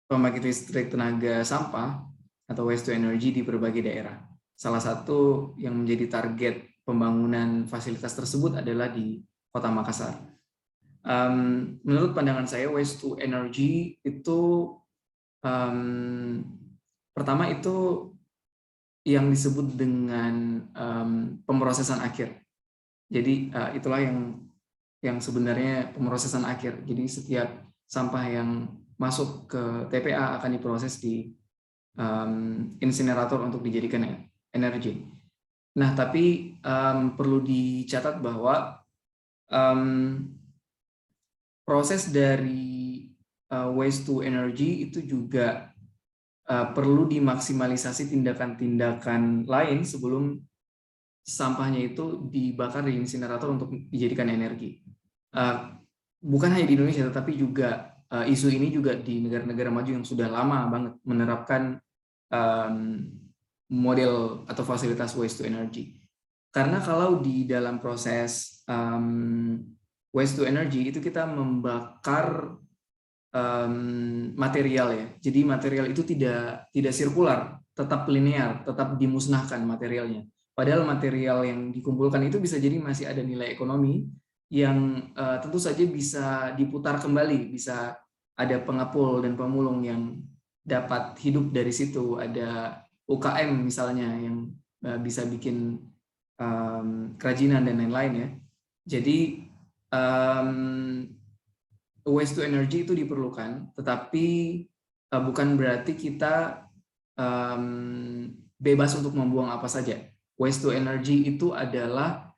pembangkit listrik tenaga sampah atau waste to energy di berbagai daerah. Salah satu yang menjadi target pembangunan fasilitas tersebut adalah di Kota Makassar. Menurut pandangan saya, waste to energy itu pertama itu yang disebut dengan pemrosesan akhir. Jadi itulah yang sebenarnya pemrosesan akhir. Jadi setiap sampah yang masuk ke TPA akan diproses di insinerator untuk dijadikan energi. Nah, tapi perlu dicatat bahwa proses dari waste to energy itu juga perlu dimaksimalisasi tindakan-tindakan lain sebelum sampahnya itu dibakar di insinerator untuk dijadikan energi. Bukan hanya di Indonesia, tetapi juga isu ini juga di negara-negara maju yang sudah lama banget menerapkan model atau fasilitas waste to energy. Karena kalau di dalam proses waste to energy itu kita membakar material ya. Jadi material itu tidak sirkular, tetap linear, tetap dimusnahkan materialnya. Padahal material yang dikumpulkan itu bisa jadi masih ada nilai ekonomi yang tentu saja bisa diputar kembali, bisa ada pengepul dan pemulung yang dapat hidup dari situ, ada UKM misalnya yang bisa bikin kerajinan dan lain-lain ya. Jadi waste to energy itu diperlukan, tetapi bukan berarti kita bebas untuk membuang apa saja. Waste to energy itu adalah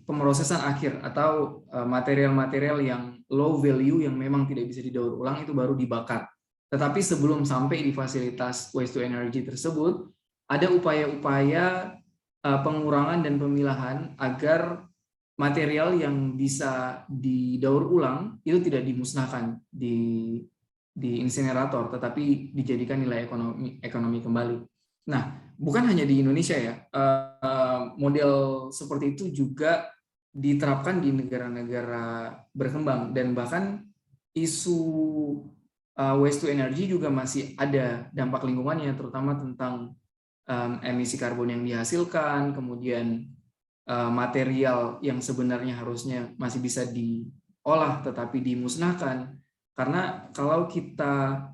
pemrosesan akhir atau material-material yang low value yang memang tidak bisa didaur ulang itu baru dibakar. Tetapi sebelum sampai di fasilitas waste to energy tersebut, ada upaya-upaya pengurangan dan pemilahan agar material yang bisa didaur ulang itu tidak dimusnahkan di insinerator, tetapi dijadikan nilai ekonomi kembali. Nah, bukan hanya di Indonesia ya, model seperti itu juga diterapkan di negara-negara berkembang, dan bahkan isu waste to energy juga masih ada dampak lingkungannya, terutama tentang emisi karbon yang dihasilkan, kemudian material yang sebenarnya harusnya masih bisa diolah tetapi dimusnahkan. Karena kalau kita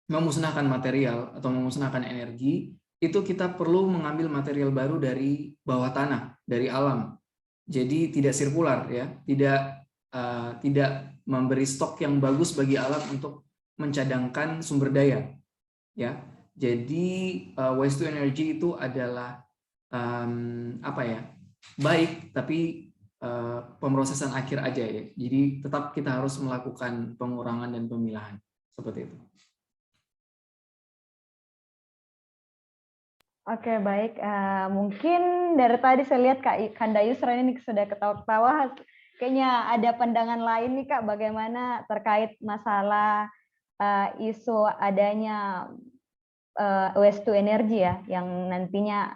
memusnahkan material atau memusnahkan energi, itu kita perlu mengambil material baru dari bawah tanah, dari alam. Jadi tidak sirkular ya, tidak memberi stok yang bagus bagi alam untuk mencadangkan sumber daya. Ya, jadi waste to energy itu adalah baik, tapi pemrosesan akhir aja ya. Jadi tetap kita harus melakukan pengurangan dan pemilahan seperti itu. Oke, baik. Mungkin dari tadi saya lihat Kak Kanda Yusra ini sudah ketawa-ketawa. Kayaknya ada pandangan lain nih Kak, bagaimana terkait masalah isu adanya waste to energy ya, yang nantinya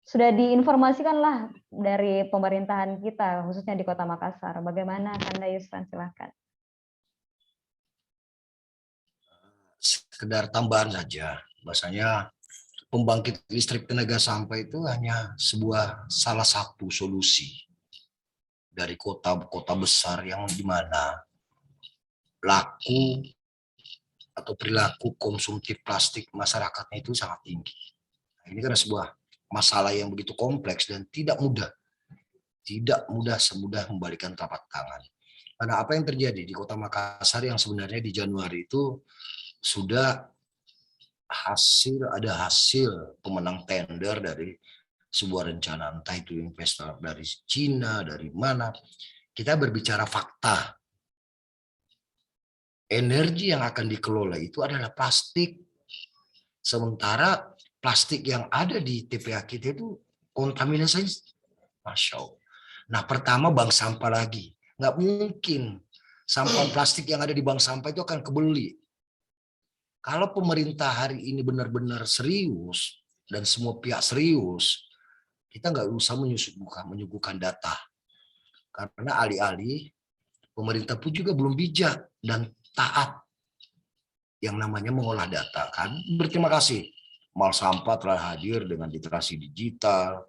sudah diinformasikan lah dari pemerintahan kita, khususnya di Kota Makassar. Bagaimana Kanda Yusran, silahkan. Sekedar tambahan saja, bahasanya pembangkit listrik tenaga sampah itu hanya salah satu solusi dari kota-kota besar yang dimana laku atau perilaku konsumtif plastik masyarakatnya itu sangat tinggi. Nah, ini karena sebuah masalah yang begitu kompleks dan tidak mudah semudah membalikan telapak tangan. Karena apa yang terjadi di Kota Makassar yang sebenarnya di Januari itu sudah ada hasil pemenang tender dari sebuah rencana, entah itu investor dari Cina, dari mana. Kita berbicara fakta. Energi yang akan dikelola itu adalah plastik. Sementara plastik yang ada di TPA kita itu kontaminasi, Masya Allah. Nah, pertama bank sampah lagi. Nggak mungkin sampah plastik yang ada di bank sampah itu akan kebeli. Kalau pemerintah hari ini benar-benar serius dan semua pihak serius, kita nggak usah menyuguhkan data. Karena alih-alih pemerintah pun juga belum bijak dan taat yang namanya mengolah data. Kan berterima kasih, Mal Sampah telah hadir dengan literasi digital,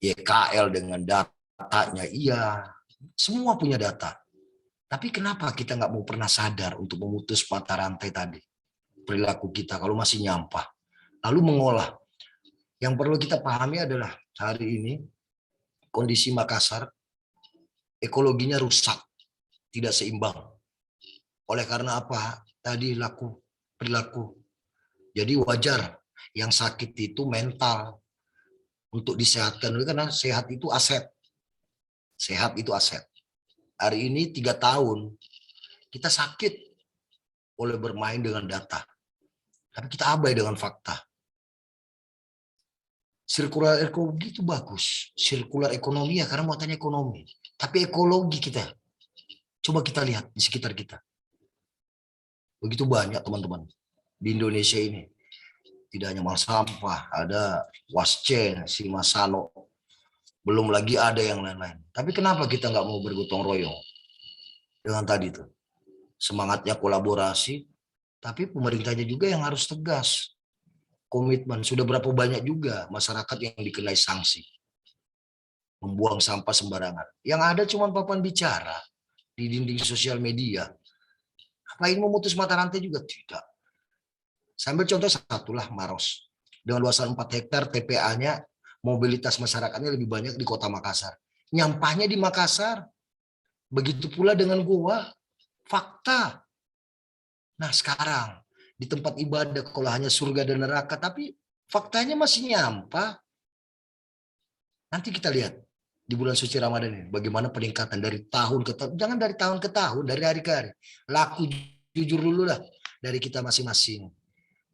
YKL dengan datanya, iya, semua punya data. Tapi kenapa kita nggak mau pernah sadar untuk memutus mata rantai tadi? Perilaku kita kalau masih nyampah, lalu mengolah. Yang perlu kita pahami adalah hari ini kondisi Makassar ekologinya rusak, tidak seimbang. Oleh karena apa? Tadi perilaku. Jadi wajar yang sakit itu mental untuk disehatkan, karena sehat itu aset. Sehat itu aset. Hari ini 3 tahun kita sakit oleh bermain dengan data. Tapi kita abai dengan fakta. Sirkular ekologi itu bagus. Sirkular ekonomi ya karena muatannya ekonomi. Tapi ekologi kita, coba kita lihat di sekitar kita. Begitu banyak teman-teman di Indonesia ini. Tidak hanya mal sampah, ada Wascen, si Masano. Belum lagi ada yang lain-lain. Tapi kenapa kita nggak mau bergotong royong? Dengan tadi tuh. Semangatnya kolaborasi, tapi pemerintahnya juga yang harus tegas. Komitmen, sudah berapa banyak juga masyarakat yang dikenai sanksi. Membuang sampah sembarangan. Yang ada cuma papan bicara di dinding sosial media. Apa ini memutus mata rantai juga? Tidak. Sambil contoh satulah Maros. Dengan luasan 4 hektar TPA-nya, mobilitas masyarakatnya lebih banyak di kota Makassar. Nyampahnya di Makassar. Begitu pula dengan Goa. Fakta. Nah sekarang, di tempat ibadah kalau hanya surga dan neraka, tapi faktanya masih nyampah. Nanti kita lihat di bulan suci Ramadan ini bagaimana peningkatan dari tahun ke tahun, jangan dari tahun ke tahun, dari hari ke hari. Laku jujur dulu lah dari kita masing-masing.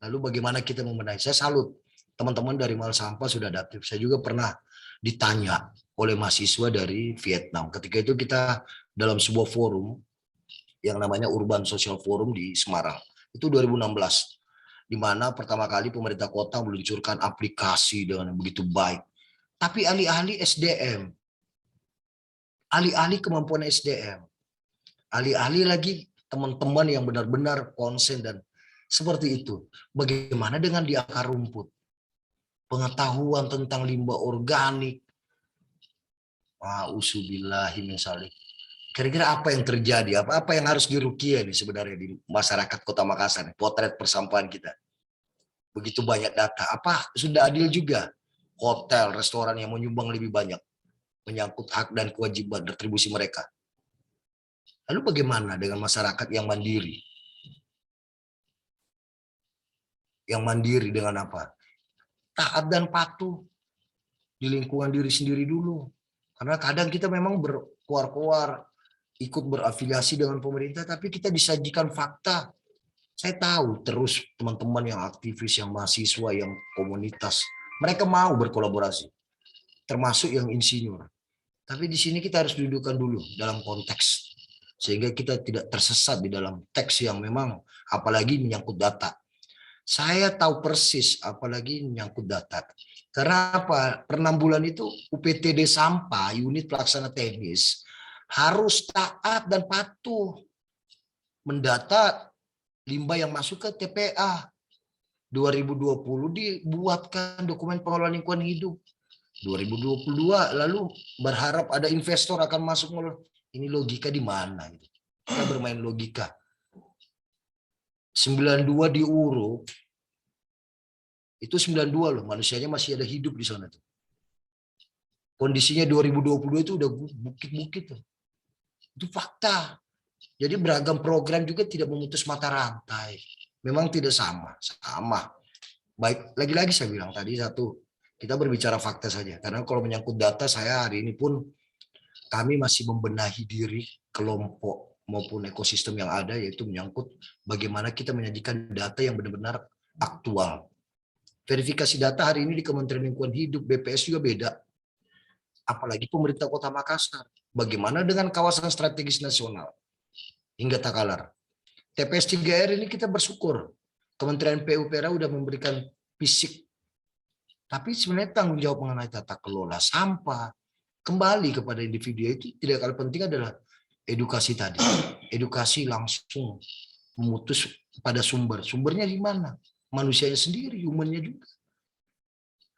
Lalu bagaimana kita membenahi. Saya salut teman-teman dari Mal Sampah sudah adaptif. Saya juga pernah ditanya oleh mahasiswa dari Vietnam. Ketika itu kita dalam sebuah forum yang namanya Urban Social Forum di Semarang. Itu 2016, di mana pertama kali pemerintah kota meluncurkan aplikasi dengan begitu baik. Tapi alih-alih SDM, alih-alih kemampuan SDM, alih-alih lagi teman-teman yang benar-benar konsen dan seperti itu. Bagaimana dengan di akar rumput? Pengetahuan tentang limbah organik. Usubillahi min dzalik. Kira-kira apa yang terjadi? Apa yang harus dirukia nih sebenarnya di masyarakat Kota Makassar? Potret persampahan kita. Begitu banyak data. Apa sudah adil juga? Hotel, restoran yang menyumbang lebih banyak. Menyangkut hak dan kewajiban retribusi mereka. Lalu bagaimana dengan masyarakat yang mandiri? Yang mandiri dengan apa? Taat dan patuh. Di lingkungan diri sendiri dulu. Karena kadang kita memang berkuar-kuar, ikut berafiliasi dengan pemerintah, tapi kita disajikan fakta. Saya tahu terus teman-teman yang aktivis, yang mahasiswa, yang komunitas, mereka mau berkolaborasi, termasuk yang insinyur. Tapi di sini kita harus dudukkan dulu dalam konteks, sehingga kita tidak tersesat di dalam teks yang memang, apalagi menyangkut data. Saya tahu persis, apalagi menyangkut data. Karena apa? Per 6 bulan itu UPTD Sampah, unit pelaksana teknis, harus taat dan patuh mendata limbah yang masuk ke TPA. 2020 dibuatkan dokumen pengelolaan lingkungan hidup. 2022 lalu berharap ada investor akan masuk. Ini logika di mana? Kita bermain logika. 92 di Uro, itu 92 loh, manusianya masih ada hidup di sana tuh. Kondisinya 2022 itu udah bukit-bukit tuh. Itu fakta. Jadi beragam program juga tidak memutus mata rantai. Memang tidak sama. Baik, lagi-lagi saya bilang tadi satu, kita berbicara fakta saja. Karena kalau menyangkut data, saya hari ini pun kami masih membenahi diri kelompok maupun ekosistem yang ada, yaitu menyangkut bagaimana kita menyajikan data yang benar-benar aktual. Verifikasi data hari ini di Kementerian Lingkungan Hidup, BPS juga beda. Apalagi pemerintah Kota Makassar. Bagaimana dengan kawasan strategis nasional hingga Takalar? TPS 3R ini kita bersyukur. Kementerian PUPR sudah memberikan fisik. Tapi sebenarnya tanggung jawab mengenai tata kelola sampah kembali kepada individu itu tidak kalah penting adalah edukasi tadi. Edukasi langsung memutus pada sumber. Sumbernya di mana? Manusianya sendiri, humannya juga.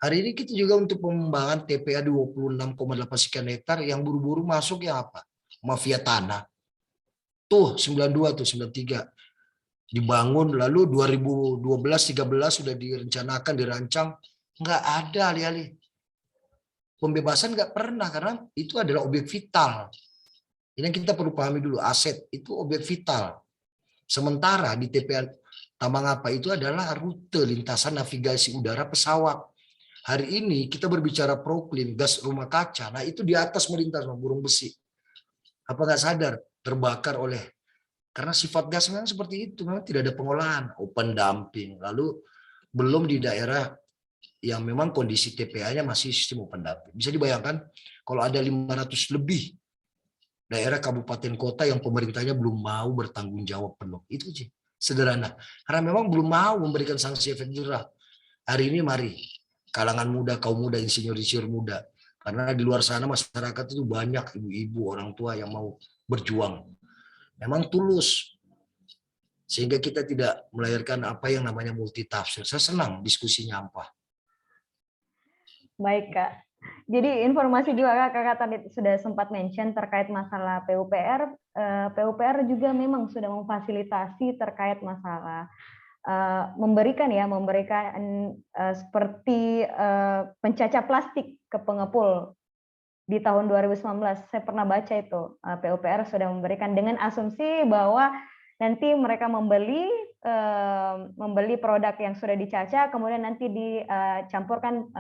Hari ini kita juga untuk pengembangan TPA 26,8 sekian hektar yang buru-buru masuk ya apa? Mafia tanah. Tuh 92 tuh 93 dibangun, lalu 2012-13 sudah direncanakan, dirancang, nggak ada alih-alih. Pembebasan nggak pernah karena itu adalah objek vital. Ini yang kita perlu pahami dulu, aset itu objek vital. Sementara di TPA Tambang Apa itu adalah rute lintasan navigasi udara pesawat. Hari ini kita berbicara proklim, gas rumah kaca. Nah itu di atas melintas burung besi. Apa nggak sadar terbakar oleh, karena sifat gas memang seperti itu, memang tidak ada pengolahan, open dumping. Lalu belum di daerah yang memang kondisi TPA-nya masih sistem open dapil. Bisa dibayangkan kalau ada 500 lebih daerah kabupaten kota yang pemerintahnya belum mau bertanggung jawab penuh. Itu sih sederhana. Karena memang belum mau memberikan sanksi efek jerah. Hari ini mari kalangan muda, kaum muda, insinyur-insinyur muda. Karena di luar sana masyarakat itu banyak ibu-ibu, orang tua yang mau berjuang. Memang tulus. Sehingga kita tidak melahirkan apa yang namanya multitafsir. Saya senang diskusinya apa. Baik, Kak. Jadi informasi juga Kakak tadi sudah sempat mention terkait masalah PUPR. PUPR juga memang sudah memfasilitasi terkait masalah memberikan seperti pencacah plastik ke pengepul di tahun 2019. Saya pernah baca itu PUPR sudah memberikan dengan asumsi bahwa nanti mereka membeli produk yang sudah dicacah, kemudian nanti dicampurkan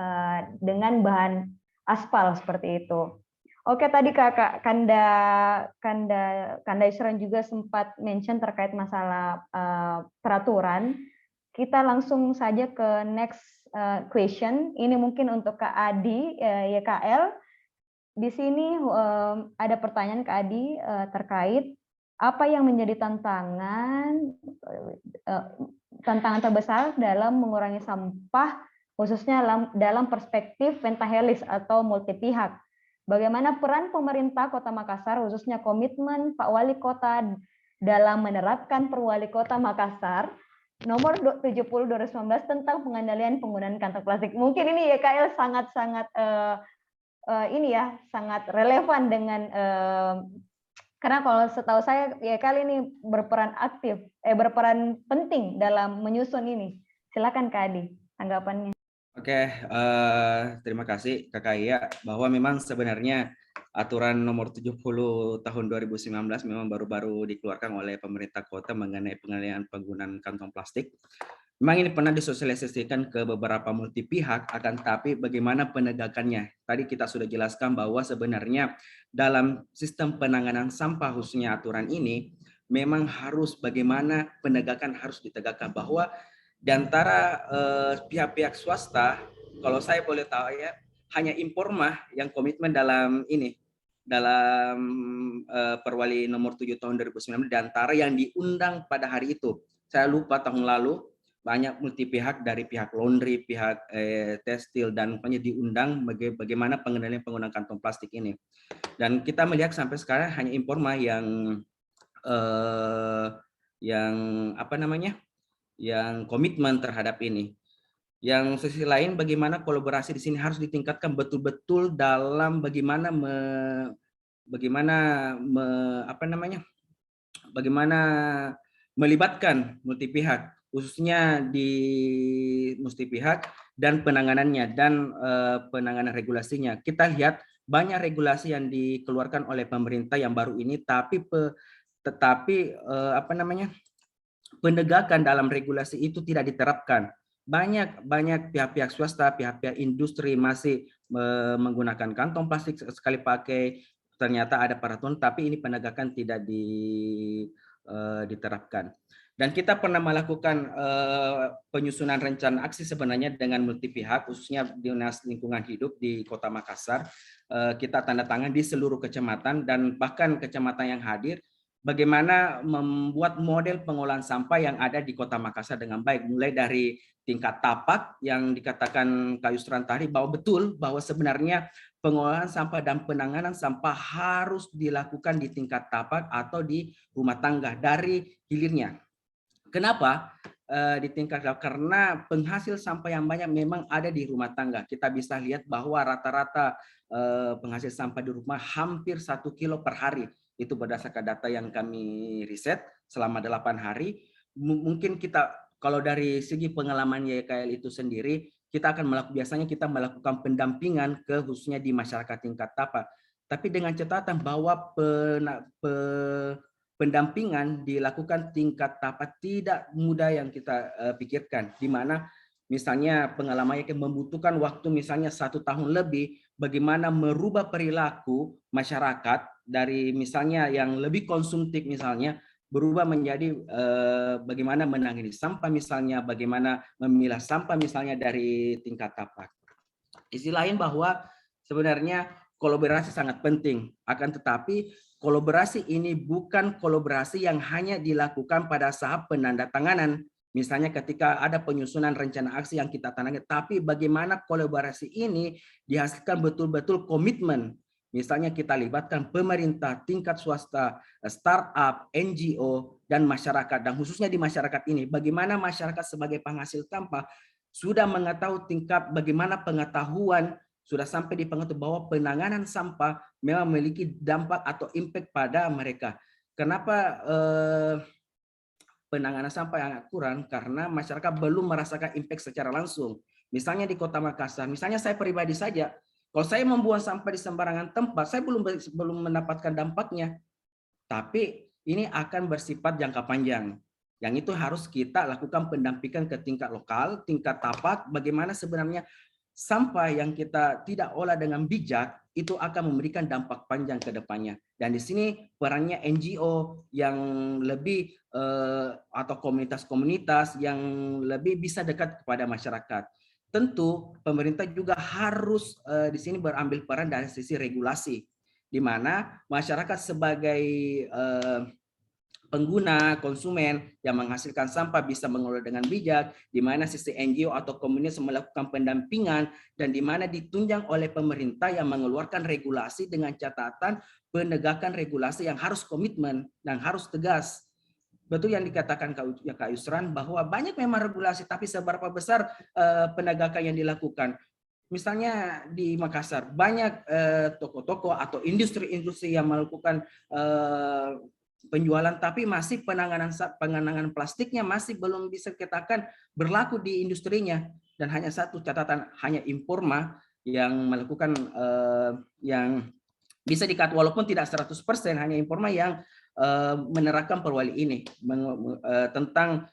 dengan bahan aspal seperti itu. Oke, tadi Kakak Kanda Isran juga sempat mention terkait masalah peraturan. Kita langsung saja ke next question. Ini mungkin untuk Kak Adi, YKL. Di sini ada pertanyaan Kak Adi terkait apa yang menjadi tantangan terbesar dalam mengurangi sampah, khususnya dalam perspektif pentahelis atau multi pihak. Bagaimana peran pemerintah Kota Makassar, khususnya komitmen Pak Wali Kota dalam menerapkan Perwali Kota Makassar nomor 70/2019 tentang pengendalian penggunaan kantong plastik. Mungkin ini YKL sangat-sangat sangat relevan dengan karena kalau setahu saya YKL ini berperan penting dalam menyusun ini. Silakan Kak Adi, tanggapannya. Oke, terima kasih Kakak Iya, bahwa memang sebenarnya aturan nomor 70 tahun 2019 memang baru-baru dikeluarkan oleh pemerintah kota mengenai pengendalian penggunaan kantong plastik. Memang ini pernah disosialisasikan ke beberapa multi pihak, akan tapi bagaimana penegakannya? Tadi kita sudah jelaskan bahwa sebenarnya dalam sistem penanganan sampah khususnya aturan ini, memang harus bagaimana penegakan harus ditegakkan, bahwa di antara pihak-pihak swasta, kalau saya boleh tahu ya, hanya Informa yang komitmen dalam ini, dalam Perwali nomor 7 tahun 2019, di antara yang diundang pada hari itu. Saya lupa tahun lalu, banyak multi pihak dari pihak laundry, pihak tekstil, dan diundang bagaimana pengendalian penggunaan kantong plastik ini. Dan kita melihat sampai sekarang hanya Informa yang yang komitmen terhadap ini. Yang sisi lain, bagaimana kolaborasi di sini harus ditingkatkan betul-betul dalam bagaimana melibatkan multi pihak, khususnya di multi pihak dan penanganannya dan penanganan regulasinya. Kita lihat banyak regulasi yang dikeluarkan oleh pemerintah yang baru ini, tetapi penegakan dalam regulasi itu tidak diterapkan. Banyak pihak-pihak swasta, pihak-pihak industri masih menggunakan kantong plastik sekali pakai. Ternyata ada peraturan, tapi ini penegakan tidak diterapkan. Dan kita pernah melakukan penyusunan rencana aksi sebenarnya dengan multi pihak, khususnya Dinas Lingkungan Hidup di Kota Makassar. Kita tanda tangan di seluruh kecamatan dan bahkan kecamatan yang hadir, bagaimana membuat model pengolahan sampah yang ada di Kota Makassar dengan baik, mulai dari tingkat tapak yang dikatakan Kak Yusran tadi, bahwa betul bahwa sebenarnya pengolahan sampah dan penanganan sampah harus dilakukan di tingkat tapak atau di rumah tangga dari hilirnya. Kenapa di tingkat? Karena penghasil sampah yang banyak memang ada di rumah tangga. Kita bisa lihat bahwa rata-rata penghasil sampah di rumah hampir 1 kilo per hari. Itu berdasarkan data yang kami riset selama 8 hari. Mungkin kita, kalau dari segi pengalaman YKL itu sendiri, kita akan biasanya kita melakukan pendampingan ke khususnya di masyarakat tingkat tapak. Tapi dengan catatan bahwa pendampingan dilakukan tingkat tapak tidak mudah yang kita pikirkan, di mana misalnya pengalamannya membutuhkan waktu misalnya 1 tahun lebih, bagaimana merubah perilaku masyarakat dari misalnya yang lebih konsumtif misalnya berubah menjadi bagaimana menangani sampah misalnya, bagaimana memilah sampah misalnya dari tingkat tapak. Sisi lain bahwa sebenarnya kolaborasi sangat penting, akan tetapi kolaborasi ini bukan kolaborasi yang hanya dilakukan pada saat penandatanganan. Misalnya ketika ada penyusunan rencana aksi yang kita tangani, tapi bagaimana kolaborasi ini dihasilkan betul-betul komitmen. Misalnya kita libatkan pemerintah, tingkat swasta, startup, NGO, dan masyarakat. Dan khususnya di masyarakat ini, bagaimana masyarakat sebagai penghasil sampah sudah mengetahui tingkat bagaimana pengetahuan, sudah sampai di pengetahuan bahwa penanganan sampah memang memiliki dampak atau impact pada mereka. Kenapa penanganan sampah yang kurang? Karena masyarakat belum merasakan impact secara langsung. Misalnya di Kota Makassar, misalnya saya pribadi saja, kalau saya membuang sampah di sembarangan tempat, saya belum mendapatkan dampaknya. Tapi ini akan bersifat jangka panjang. Yang itu harus kita lakukan pendampingan ke tingkat lokal, tingkat tapak, bagaimana sebenarnya sampah yang kita tidak olah dengan bijak itu akan memberikan dampak panjang ke depannya. Dan di sini perannya NGO yang lebih atau komunitas-komunitas yang lebih bisa dekat kepada masyarakat. Tentu pemerintah juga harus di sini berambil peran dari sisi regulasi, di mana masyarakat sebagai pengguna, konsumen yang menghasilkan sampah bisa mengelola dengan bijak, di mana sisi NGO atau komunitas melakukan pendampingan, dan di mana ditunjang oleh pemerintah yang mengeluarkan regulasi dengan catatan penegakan regulasi yang harus komitmen dan harus tegas. Betul yang dikatakan Kak Yusran bahwa banyak memang regulasi, tapi seberapa besar penegakan yang dilakukan. Misalnya di Makassar banyak toko-toko atau industri-industri yang melakukan penjualan, tapi masih penanganan plastiknya masih belum bisa dikatakan berlaku di industrinya. Dan hanya satu catatan, hanya Informa yang melakukan yang bisa dikatakan walaupun tidak 100%, hanya Informa yang menerapkan perwali ini tentang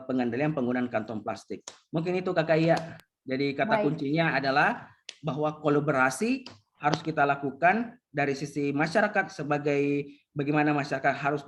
pengendalian penggunaan kantong plastik. Mungkin itu Kakak Iya. Jadi kata kuncinya adalah bahwa kolaborasi harus kita lakukan dari sisi masyarakat, sebagai bagaimana masyarakat harus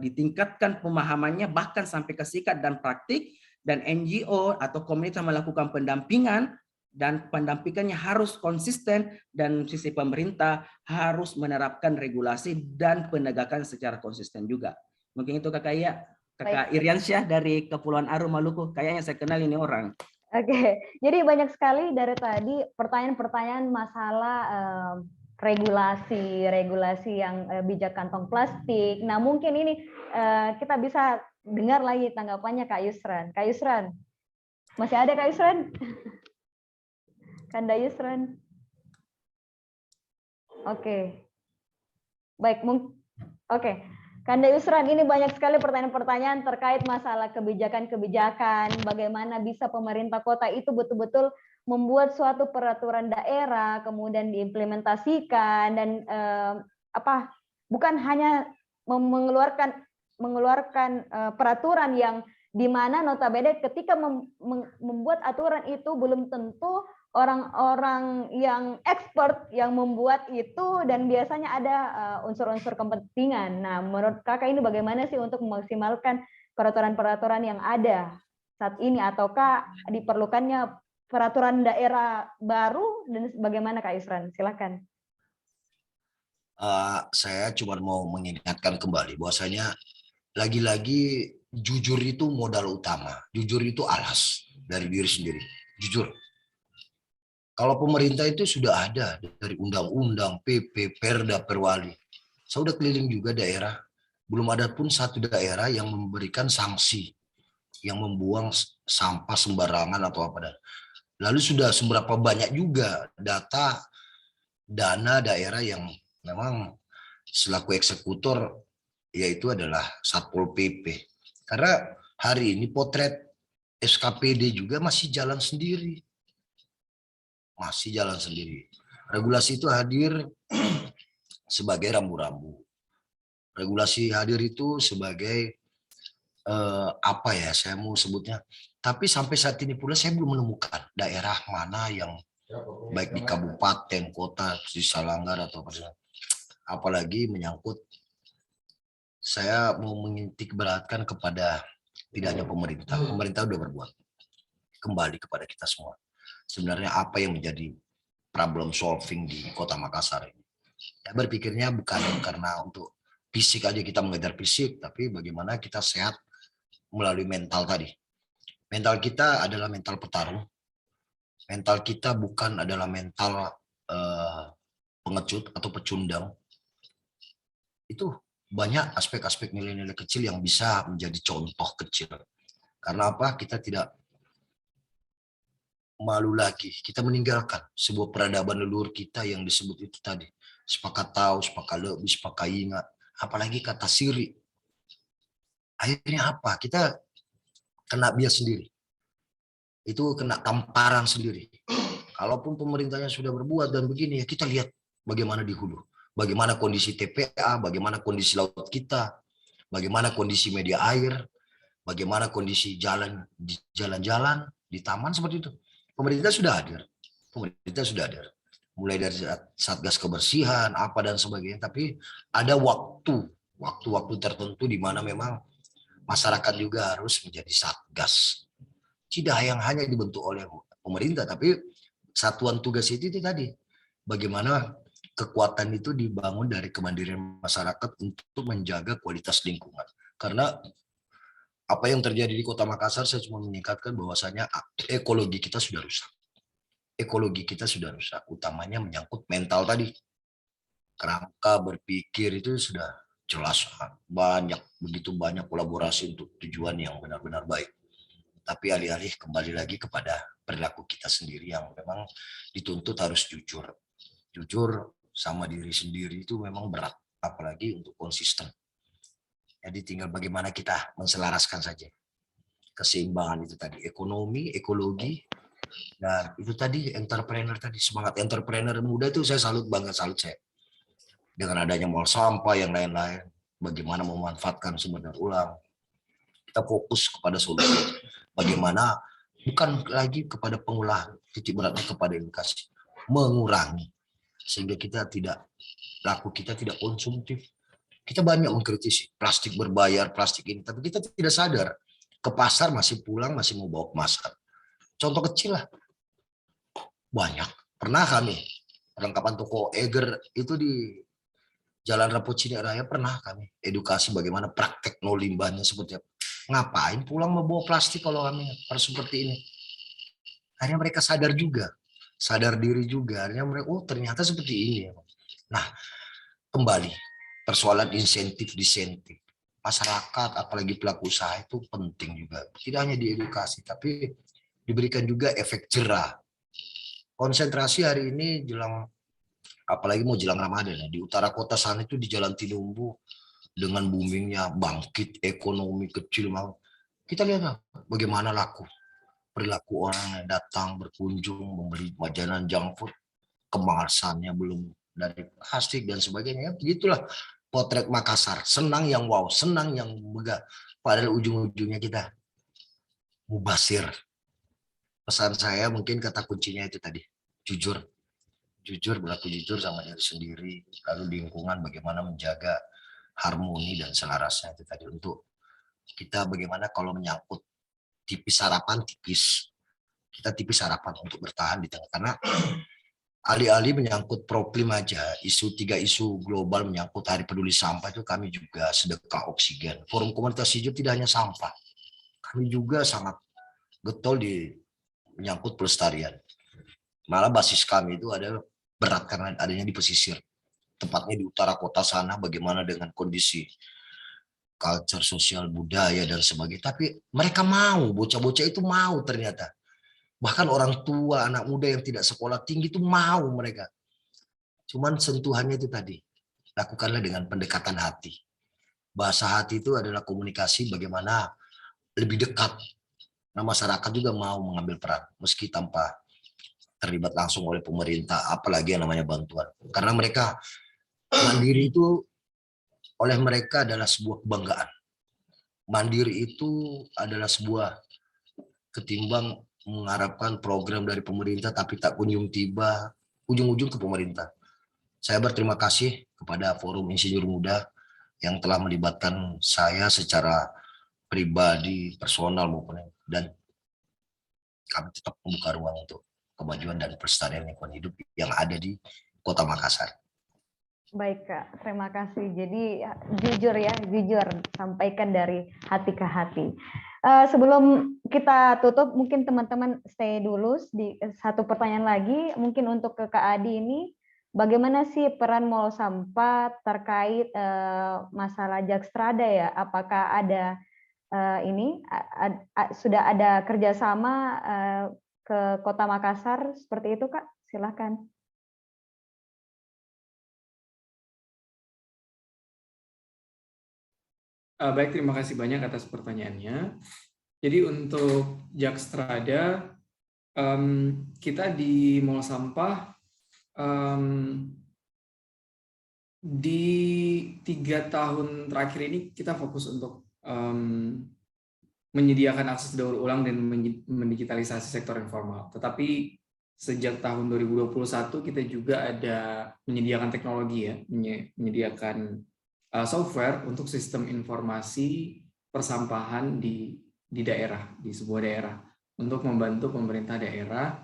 ditingkatkan pemahamannya bahkan sampai ke sikap dan praktik, dan NGO atau komunitas melakukan pendampingan, dan pendampingannya harus konsisten, dan sisi pemerintah harus menerapkan regulasi dan penegakan secara konsisten juga. Mungkin itu Kakak Iya. Kakak Iriansyah dari Kepulauan Aru, Maluku. Kayaknya saya kenal ini orang. Oke, jadi banyak sekali dari tadi pertanyaan-pertanyaan masalah regulasi yang bijak kantong plastik. Nah, mungkin ini kita bisa dengar lagi tanggapannya Kak Yusran. Kak Yusran, masih ada Kak Yusran? Kanda Yusran. Oke. Baik, oke. Kanda Yusran, ini banyak sekali pertanyaan-pertanyaan terkait masalah kebijakan-kebijakan, bagaimana bisa pemerintah kota itu betul-betul membuat suatu peraturan daerah, kemudian diimplementasikan, dan bukan hanya mengeluarkan peraturan yang di mana notabene ketika membuat aturan itu belum tentu orang-orang yang expert yang membuat itu, dan biasanya ada unsur-unsur kepentingan. Nah, menurut Kakak ini bagaimana sih untuk memaksimalkan peraturan-peraturan yang ada saat ini, ataukah diperlukannya peraturan daerah baru, dan bagaimana Kak Yusran? Silakan. Saya cuma mau mengingatkan kembali bahwasanya lagi-lagi jujur itu modal utama, jujur itu alas dari diri sendiri, jujur. Kalau pemerintah itu sudah ada dari undang-undang, PP, Perda, Perwali. Saya udah keliling juga daerah, belum ada pun satu daerah yang memberikan sanksi yang membuang sampah sembarangan atau apa. Lalu sudah seberapa banyak juga dana daerah yang memang selaku eksekutor yaitu adalah Satpol PP. Karena hari ini potret SKPD juga masih jalan sendiri. Regulasi itu hadir sebagai rambu-rambu. Regulasi hadir itu sebagai saya mau sebutnya. Tapi sampai saat ini pula saya belum menemukan daerah mana yang baik di kabupaten, kota, di Salanggar atau apalagi menyangkut saya mau menitik beratkan kepada tidak hanya pemerintah. Pemerintah sudah berbuat. Kembali kepada kita semua. Sebenarnya apa yang menjadi problem solving di Kota Makassar ini? Ya, berpikirnya bukan karena untuk fisik aja kita mengejar fisik, tapi bagaimana kita sehat melalui mental tadi. Mental kita adalah mental petarung. Mental kita bukan adalah mental pengecut atau pecundang. Itu banyak aspek-aspek nilai-nilai kecil yang bisa menjadi contoh kecil. Karena apa? Kita tidak malu lagi. Kita meninggalkan sebuah peradaban leluhur kita yang disebut itu tadi. Sepakat tahu, sepakat lebih, sepakat ingat. Apalagi kata siri. Akhirnya apa? Kita kena bias sendiri. Itu kena tamparan sendiri. Kalaupun pemerintahnya sudah berbuat dan begini, ya kita lihat bagaimana di hulu. Bagaimana kondisi TPA, bagaimana kondisi laut kita, bagaimana kondisi media air, bagaimana kondisi jalan di jalan-jalan, di taman seperti itu. Pemerintah sudah hadir. Pemerintah sudah hadir. Mulai dari Satgas Kebersihan, apa dan sebagainya. Tapi ada waktu-waktu tertentu di mana memang masyarakat juga harus menjadi Satgas. Tidak yang hanya dibentuk oleh pemerintah, tapi satuan tugas itu tadi. Bagaimana kekuatan itu dibangun dari kemandirian masyarakat untuk menjaga kualitas lingkungan. Karena apa yang terjadi di Kota Makassar, saya cuma meningkatkan bahwasanya ekologi kita sudah rusak. Ekologi kita sudah rusak, utamanya menyangkut mental tadi. Kerangka berpikir itu sudah jelas begitu banyak kolaborasi untuk tujuan yang benar-benar baik. Tapi alih-alih kembali lagi kepada perilaku kita sendiri yang memang dituntut harus jujur. Jujur sama diri sendiri itu memang berat, apalagi untuk konsisten. Jadi tinggal bagaimana kita menselaraskan saja keseimbangan itu tadi, ekonomi, ekologi, dan itu tadi entrepreneur tadi, semangat entrepreneur muda itu saya salut banget, salut saya. Dengan adanya mall sampah yang lain-lain, bagaimana memanfaatkan sumber daya ulang. Kita fokus kepada solusi. Bagaimana bukan lagi kepada pengolahan, titik beratnya kepada edukasi, mengurangi sehingga kita laku kita tidak konsumtif. Kita banyak mengkritisi plastik berbayar, plastik ini, tapi kita tidak sadar ke pasar masih pulang, masih mau bawa kemasan. Contoh kecil lah, banyak. Pernah kami perlengkapan toko Eger itu di Jalan Rapocini Raya, pernah kami edukasi bagaimana praktek no limbahnya seperti apa. Ngapain pulang membawa plastik kalau kami harus seperti ini. Akhirnya mereka sadar juga, sadar diri juga. Akhirnya mereka, oh ternyata seperti ini. Nah, kembali persoalan insentif-disentif. Masyarakat, apalagi pelaku usaha itu penting juga. Tidak hanya diedukasi, tapi diberikan juga efek jerah. Konsentrasi hari ini jelang, apalagi mau jelang Ramadan, di utara kota sana itu di Jalan Tinumbu, dengan boomingnya bangkit ekonomi kecil. Kita lihat bagaimana perilaku orang yang datang berkunjung, membeli jajanan junk food, kemasannya belum dari plastik dan sebagainya. Begitulah potret Makassar, senang yang wow, senang yang megah. Padahal ujung-ujungnya kita mubasir. Pesan saya mungkin kata kuncinya itu tadi, jujur. Jujur, berlaku jujur sama diri sendiri, lalu lingkungan bagaimana menjaga harmoni dan selarasnya itu tadi. Untuk kita bagaimana kalau menyangkut tipis harapan, kita tipis harapan untuk bertahan di tengah. Karena alih-alih menyangkut problem aja, tiga isu global menyangkut Hari Peduli Sampah itu kami juga sedekah oksigen. Forum Komunitas Hijau tidak hanya sampah, kami juga sangat getol di menyangkut pelestarian. Malah basis kami itu ada berat karena adanya di pesisir, tempatnya di utara kota sana, bagaimana dengan kondisi culture, sosial, budaya dan sebagainya. Tapi mereka mau, bocah-bocah itu mau ternyata. Bahkan orang tua, anak muda yang tidak sekolah tinggi itu mau mereka. Cuman sentuhannya itu tadi. Lakukanlah dengan pendekatan hati. Bahasa hati itu adalah komunikasi bagaimana lebih dekat. Nah, masyarakat juga mau mengambil peran. Meski tanpa terlibat langsung oleh pemerintah, apalagi yang namanya bantuan. Karena mereka mandiri itu oleh mereka adalah sebuah kebanggaan. Mandiri itu adalah sebuah ketimbang mengharapkan program dari pemerintah tapi tak kunjung tiba, ujung-ujung ke pemerintah. Saya berterima kasih kepada Forum Insinyur Muda yang telah melibatkan saya secara pribadi, personal maupun dan kami tetap membuka ruang untuk kemajuan dan pelestarian lingkungan hidup yang ada di Kota Makassar. Baik Kak, terima kasih. Jadi jujur ya, jujur sampaikan dari hati ke hati. Sebelum kita tutup, mungkin teman-teman stay dulu di satu pertanyaan lagi, mungkin untuk ke Kak Adi ini, bagaimana sih peran Mall Sampah terkait masalah Jakstrada ya? Apakah ada sudah ada kerjasama ke Kota Makassar seperti itu Kak? Silakan. Baik, terima kasih banyak atas pertanyaannya. Jadi untuk Jakstrada, kita di Mall Sampah di 3 tahun terakhir ini kita fokus untuk menyediakan akses daur ulang dan mendigitalisasi sektor informal. Tetapi sejak tahun 2021 kita juga ada menyediakan teknologi ya, menyediakan software untuk sistem informasi persampahan di daerah, di sebuah daerah, untuk membantu pemerintah daerah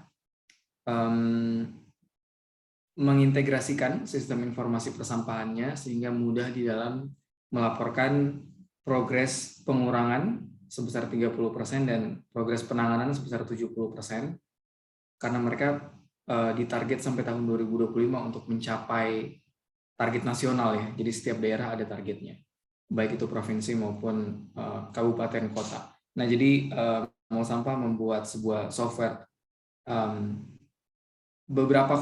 mengintegrasikan sistem informasi persampahannya sehingga mudah di dalam melaporkan progres pengurangan sebesar 30% dan progres penanganan sebesar 70%, karena mereka ditarget sampai tahun 2025 untuk mencapai target nasional ya. Jadi setiap daerah ada targetnya, baik itu provinsi maupun kabupaten kota. Nah, jadi Mall Sampah membuat sebuah software, beberapa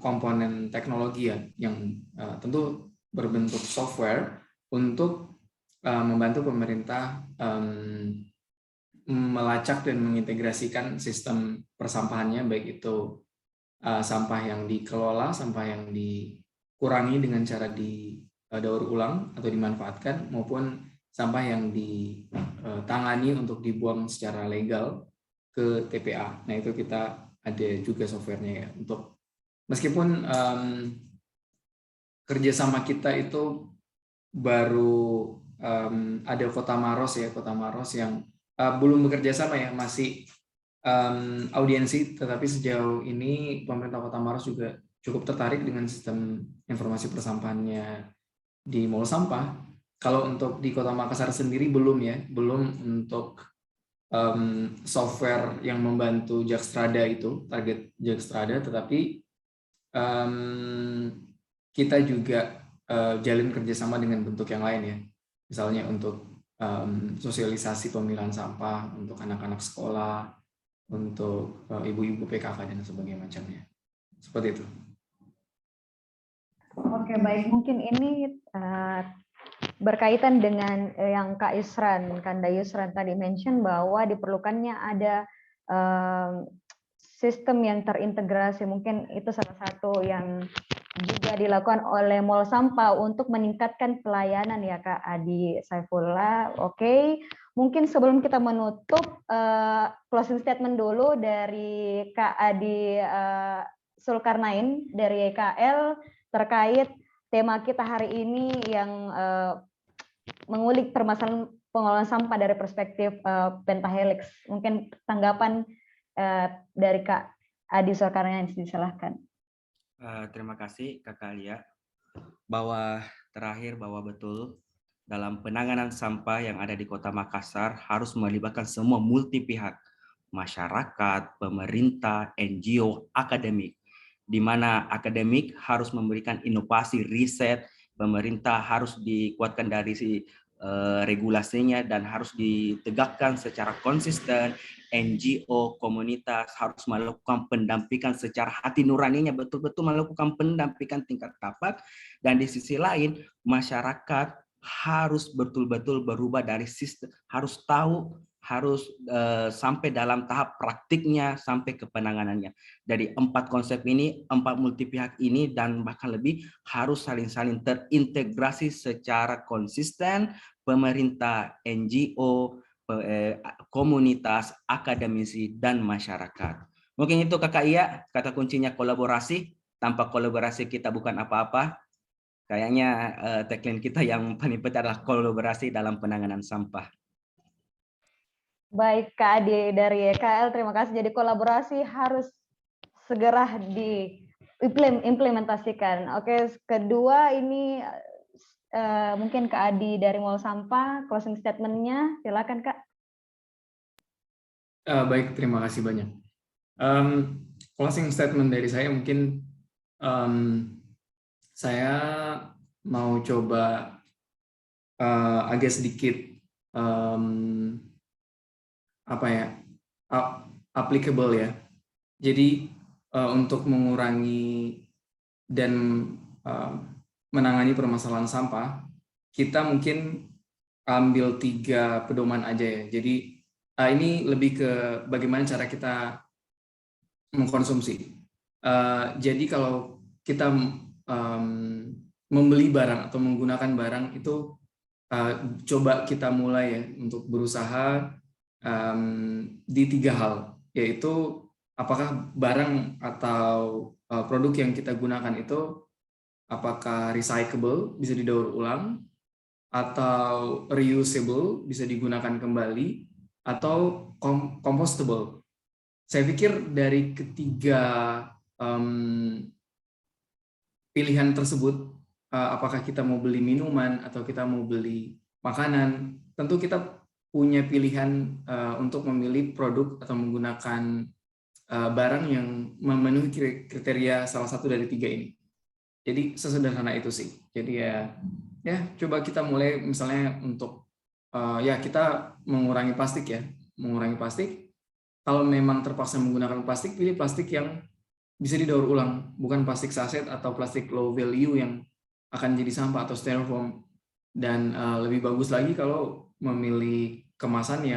komponen teknologi ya, yang tentu berbentuk software untuk membantu pemerintah melacak dan mengintegrasikan sistem persampahannya, baik itu sampah yang dikelola, sampah yang dikurangi dengan cara didaur ulang atau dimanfaatkan, maupun sampah yang ditangani untuk dibuang secara legal ke TPA. Nah, itu kita ada juga softwarenya ya, untuk meskipun kerjasama kita itu baru ada Kota Maros ya, Kota Maros yang belum bekerja sama ya, masih audiensi, tetapi sejauh ini pemerintah Kota Maros juga cukup tertarik dengan sistem informasi persampahannya di Mall Sampah. Kalau untuk di Kota Makassar sendiri belum ya, belum untuk software yang membantu Jakstrada itu, target Jakstrada, tetapi kita juga jalin kerjasama dengan bentuk yang lain ya, misalnya untuk sosialisasi pemilahan sampah untuk anak-anak sekolah, untuk ibu-ibu PKK dan sebagainya macamnya, seperti itu. Oke, baik, mungkin ini berkaitan dengan yang Kak Yusran, Kanda Yusran tadi mention bahwa diperlukannya ada sistem yang terintegrasi. Mungkin itu salah satu yang juga dilakukan oleh Mall Sampah untuk meningkatkan pelayanan ya Kak Adi Saifullah. Oke, mungkin sebelum kita menutup, closing statement dulu dari Kak Adi Sulkarnain dari EKL terkait tema kita hari ini yang mengulik permasalahan pengelolaan sampah dari perspektif Pentahelix. Mungkin tanggapan dari Kak Adi Sulkarnain, disilahkan. Terima kasih Kakak Alia. Bahwa betul dalam penanganan sampah yang ada di Kota Makassar harus melibatkan semua multi pihak, masyarakat, pemerintah, NGO, akademik, di mana akademik harus memberikan inovasi riset, pemerintah harus dikuatkan dari regulasinya dan harus ditegakkan secara konsisten, NGO, komunitas harus melakukan pendampingan secara hati nuraninya, betul-betul melakukan pendampingan tingkat tapak, dan di sisi lain masyarakat harus betul-betul berubah dari sistem, harus tahu, harus sampai dalam tahap praktiknya sampai ke penanganannya. Dari 4 konsep ini, 4 multi pihak ini dan bahkan lebih harus saling-saling terintegrasi secara konsisten, pemerintah, NGO, komunitas, akademisi, dan masyarakat. Mungkin itu Kakak Iya, kata kuncinya kolaborasi. Tanpa kolaborasi kita bukan apa-apa. Kayaknya tagline kita yang paling penting adalah kolaborasi dalam penanganan sampah. Baik, Kak Adi dari YKL, terima kasih. Jadi kolaborasi harus segera diimplementasikan. Oke, kedua ini mungkin Kak Adi dari Mall Sampah, closing statement-nya, silakan Kak. Baik, terima kasih banyak. Closing statement dari saya mungkin saya mau coba agak sedikit applicable ya. Jadi untuk mengurangi dan menangani permasalahan sampah, kita mungkin ambil 3 pedoman aja ya. Jadi ini lebih ke bagaimana cara kita mengkonsumsi. Jadi kalau kita membeli barang atau menggunakan barang itu coba kita mulai ya untuk berusaha di 3 hal, yaitu apakah barang atau produk yang kita gunakan itu apakah recyclable, bisa didaur ulang, atau reusable, bisa digunakan kembali, atau compostable. Saya pikir dari ketiga pilihan tersebut, apakah kita mau beli minuman atau kita mau beli makanan, tentu kita punya pilihan untuk memilih produk atau menggunakan barang yang memenuhi kriteria salah satu dari 3 ini. Jadi sesederhana itu sih. Jadi ya coba kita mulai misalnya untuk ya kita mengurangi plastik ya, mengurangi plastik. Kalau memang terpaksa menggunakan plastik, pilih plastik yang bisa didaur ulang, bukan plastik saset atau plastik low value yang akan jadi sampah atau styrofoam. Dan lebih bagus lagi kalau memilih kemasan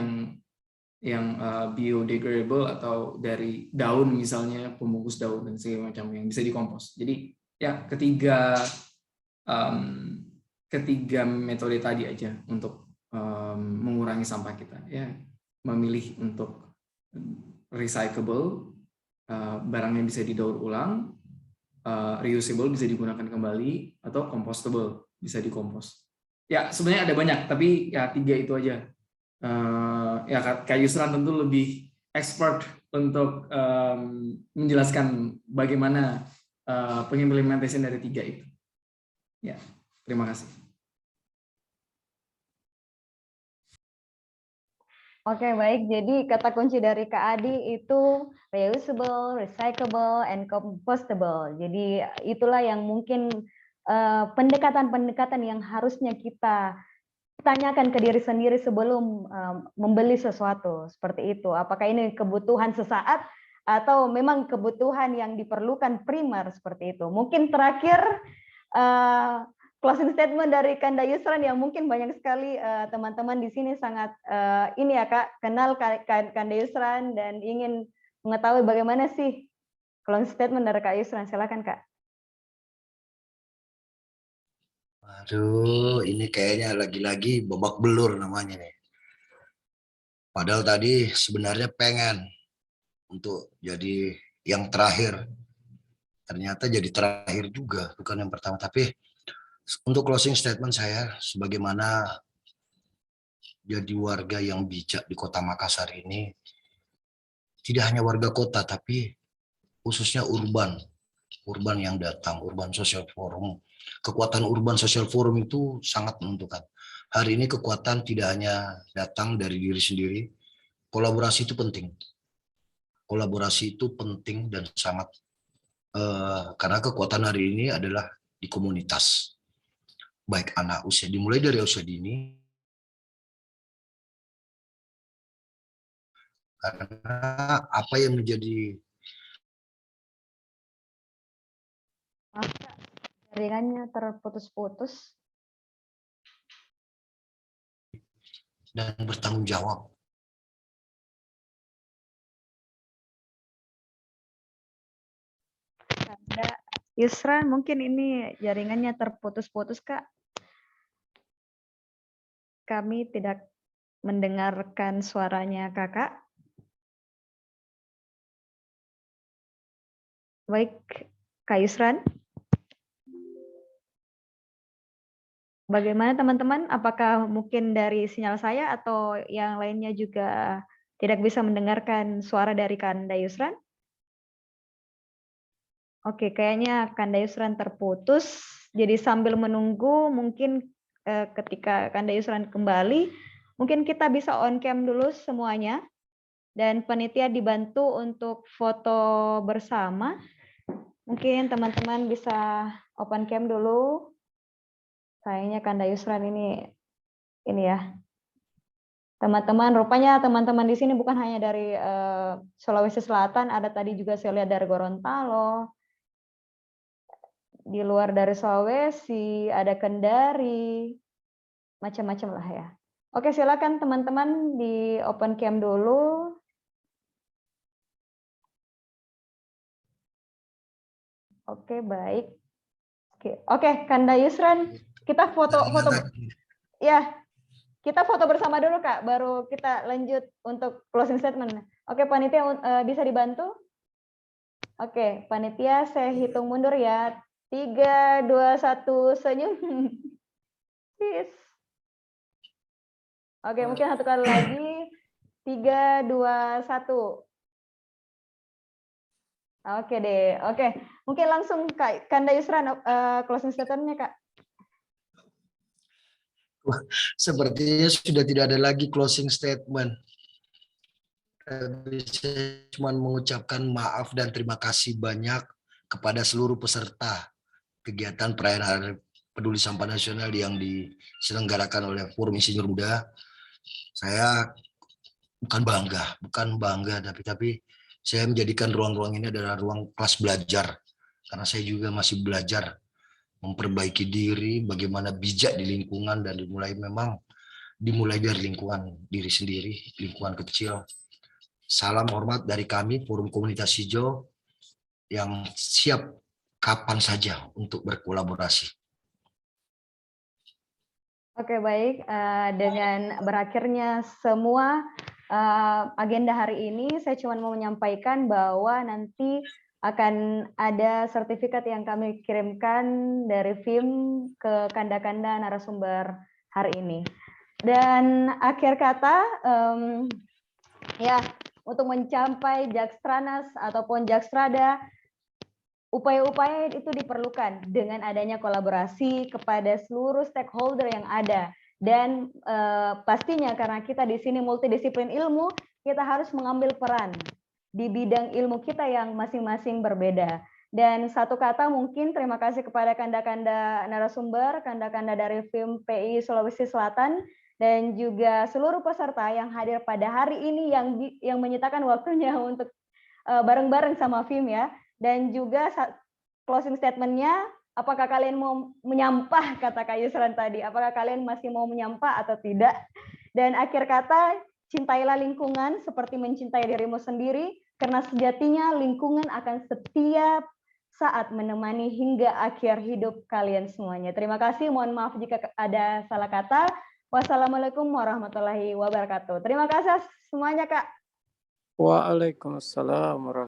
yang biodegradable atau dari daun misalnya, pembungkus daun dan segala macam yang bisa dikompos. Jadi ya ketiga metode tadi aja untuk mengurangi sampah kita ya, memilih untuk recyclable, barang yang bisa didaur ulang, reusable bisa digunakan kembali, atau compostable bisa dikompos. Ya sebenarnya ada banyak, tapi ya 3 itu aja. Ya Kak Yusran tentu lebih expert untuk menjelaskan bagaimana pengimplementasian dari 3 itu. Ya, terima kasih. Oke, baik. Jadi kata kunci dari Kak Adi itu reusable, recyclable, and compostable. Jadi itulah yang mungkin pendekatan-pendekatan yang harusnya kita tanyakan ke diri sendiri sebelum membeli sesuatu. Seperti itu. Apakah ini kebutuhan sesaat atau memang kebutuhan yang diperlukan primer seperti itu. Mungkin terakhir closing statement dari Kanda Yusran yang mungkin banyak sekali teman-teman di sini sangat ini ya Kak, kenal Kanda Yusran dan ingin mengetahui bagaimana sih closing statement dari Kak Yusran. Silakan Kak. Aduh, ini kayaknya lagi-lagi babak belur namanya nih. Padahal tadi sebenarnya pengen untuk jadi yang terakhir. Ternyata jadi terakhir juga, bukan yang pertama. Tapi untuk closing statement saya, sebagaimana jadi warga yang bijak di Kota Makassar ini, tidak hanya warga kota, tapi khususnya urban yang datang, urban social forum. Kekuatan urban social forum itu sangat menentukan. Hari ini kekuatan tidak hanya datang dari diri sendiri, kolaborasi itu penting. Kolaborasi itu penting dan sangat, karena kekuatan hari ini adalah di komunitas. Baik anak usia, dimulai dari usia dini, karena apa yang menjadi jaringannya terputus-putus dan bertanggung jawab. Kanda Yusran, mungkin ini jaringannya terputus-putus Kak. Kami tidak mendengarkan suaranya Kakak. Baik, Kak Yusran. Bagaimana teman-teman? Apakah mungkin dari sinyal saya atau yang lainnya juga tidak bisa mendengarkan suara dari Kanda Yusran? Oke, kayaknya Kanda Yusran terputus. Jadi sambil menunggu mungkin ketika Kanda Yusran kembali, mungkin kita bisa on cam dulu semuanya. Dan panitia dibantu untuk foto bersama. Mungkin teman-teman bisa open cam dulu. Kayaknya Kanda Yusran ini ya. Teman-teman, rupanya teman-teman di sini bukan hanya dari Sulawesi Selatan, ada tadi juga saya lihat dari Gorontalo. Di luar dari Sulawesi, ada Kendari, macam-macam lah ya. Oke, silakan teman-teman di open cam dulu. Oke, baik. Oke, Kanda Yusran, kita foto ya. Kita foto bersama dulu, Kak, baru kita lanjut untuk closing statement. Oke, panitia bisa dibantu? Oke, panitia saya hitung mundur ya. 3, 2, 1, senyum. Peace. Oke, mungkin satu kali lagi. 3, 2, 1. Oke deh. Oke, mungkin langsung Kak Kanda Yusran closing statement-nya, Kak. Sepertinya sudah tidak ada lagi closing statement. Saya cuma mengucapkan maaf dan terima kasih banyak kepada seluruh peserta kegiatan perayaan Hari Peduli Sampah Nasional yang diselenggarakan oleh Forum Insinyur Muda. Saya bukan bangga, tapi saya menjadikan ruang-ruang ini adalah ruang kelas belajar, karena saya juga masih belajar memperbaiki diri, bagaimana bijak di lingkungan, dan dimulai dari lingkungan diri sendiri, lingkungan kecil. Salam hormat dari kami, Forum Komunitas Hijau, yang siap kapan saja untuk berkolaborasi. Oke, baik. Dengan berakhirnya semua agenda hari ini, saya cuma mau menyampaikan bahwa nanti akan ada sertifikat yang kami kirimkan dari FIM ke kanda-kanda narasumber hari ini. Dan akhir kata, ya, untuk mencapai Jakstranas ataupun Jakstrada, upaya-upaya itu diperlukan dengan adanya kolaborasi kepada seluruh stakeholder yang ada. Dan pastinya karena kita di sini multidisiplin ilmu, kita harus mengambil peran di bidang ilmu kita yang masing-masing berbeda. Dan satu kata mungkin terima kasih kepada kanda-kanda narasumber, kanda-kanda dari FIM PI Sulawesi Selatan, dan juga seluruh peserta yang hadir pada hari ini yang menyitakan waktunya untuk bareng-bareng sama FIM ya. Dan juga closing statement-nya, apakah kalian mau menyampah, kata Kak Yusran tadi, apakah kalian masih mau menyampah atau tidak? Dan akhir kata, cintailah lingkungan seperti mencintai dirimu sendiri, karena sejatinya lingkungan akan setiap saat menemani hingga akhir hidup kalian semuanya. Terima kasih, mohon maaf jika ada salah kata. Wassalamualaikum warahmatullahi wabarakatuh. Terima kasih semuanya, Kak. Waalaikumsalam warahmatullahi wabarakatuh.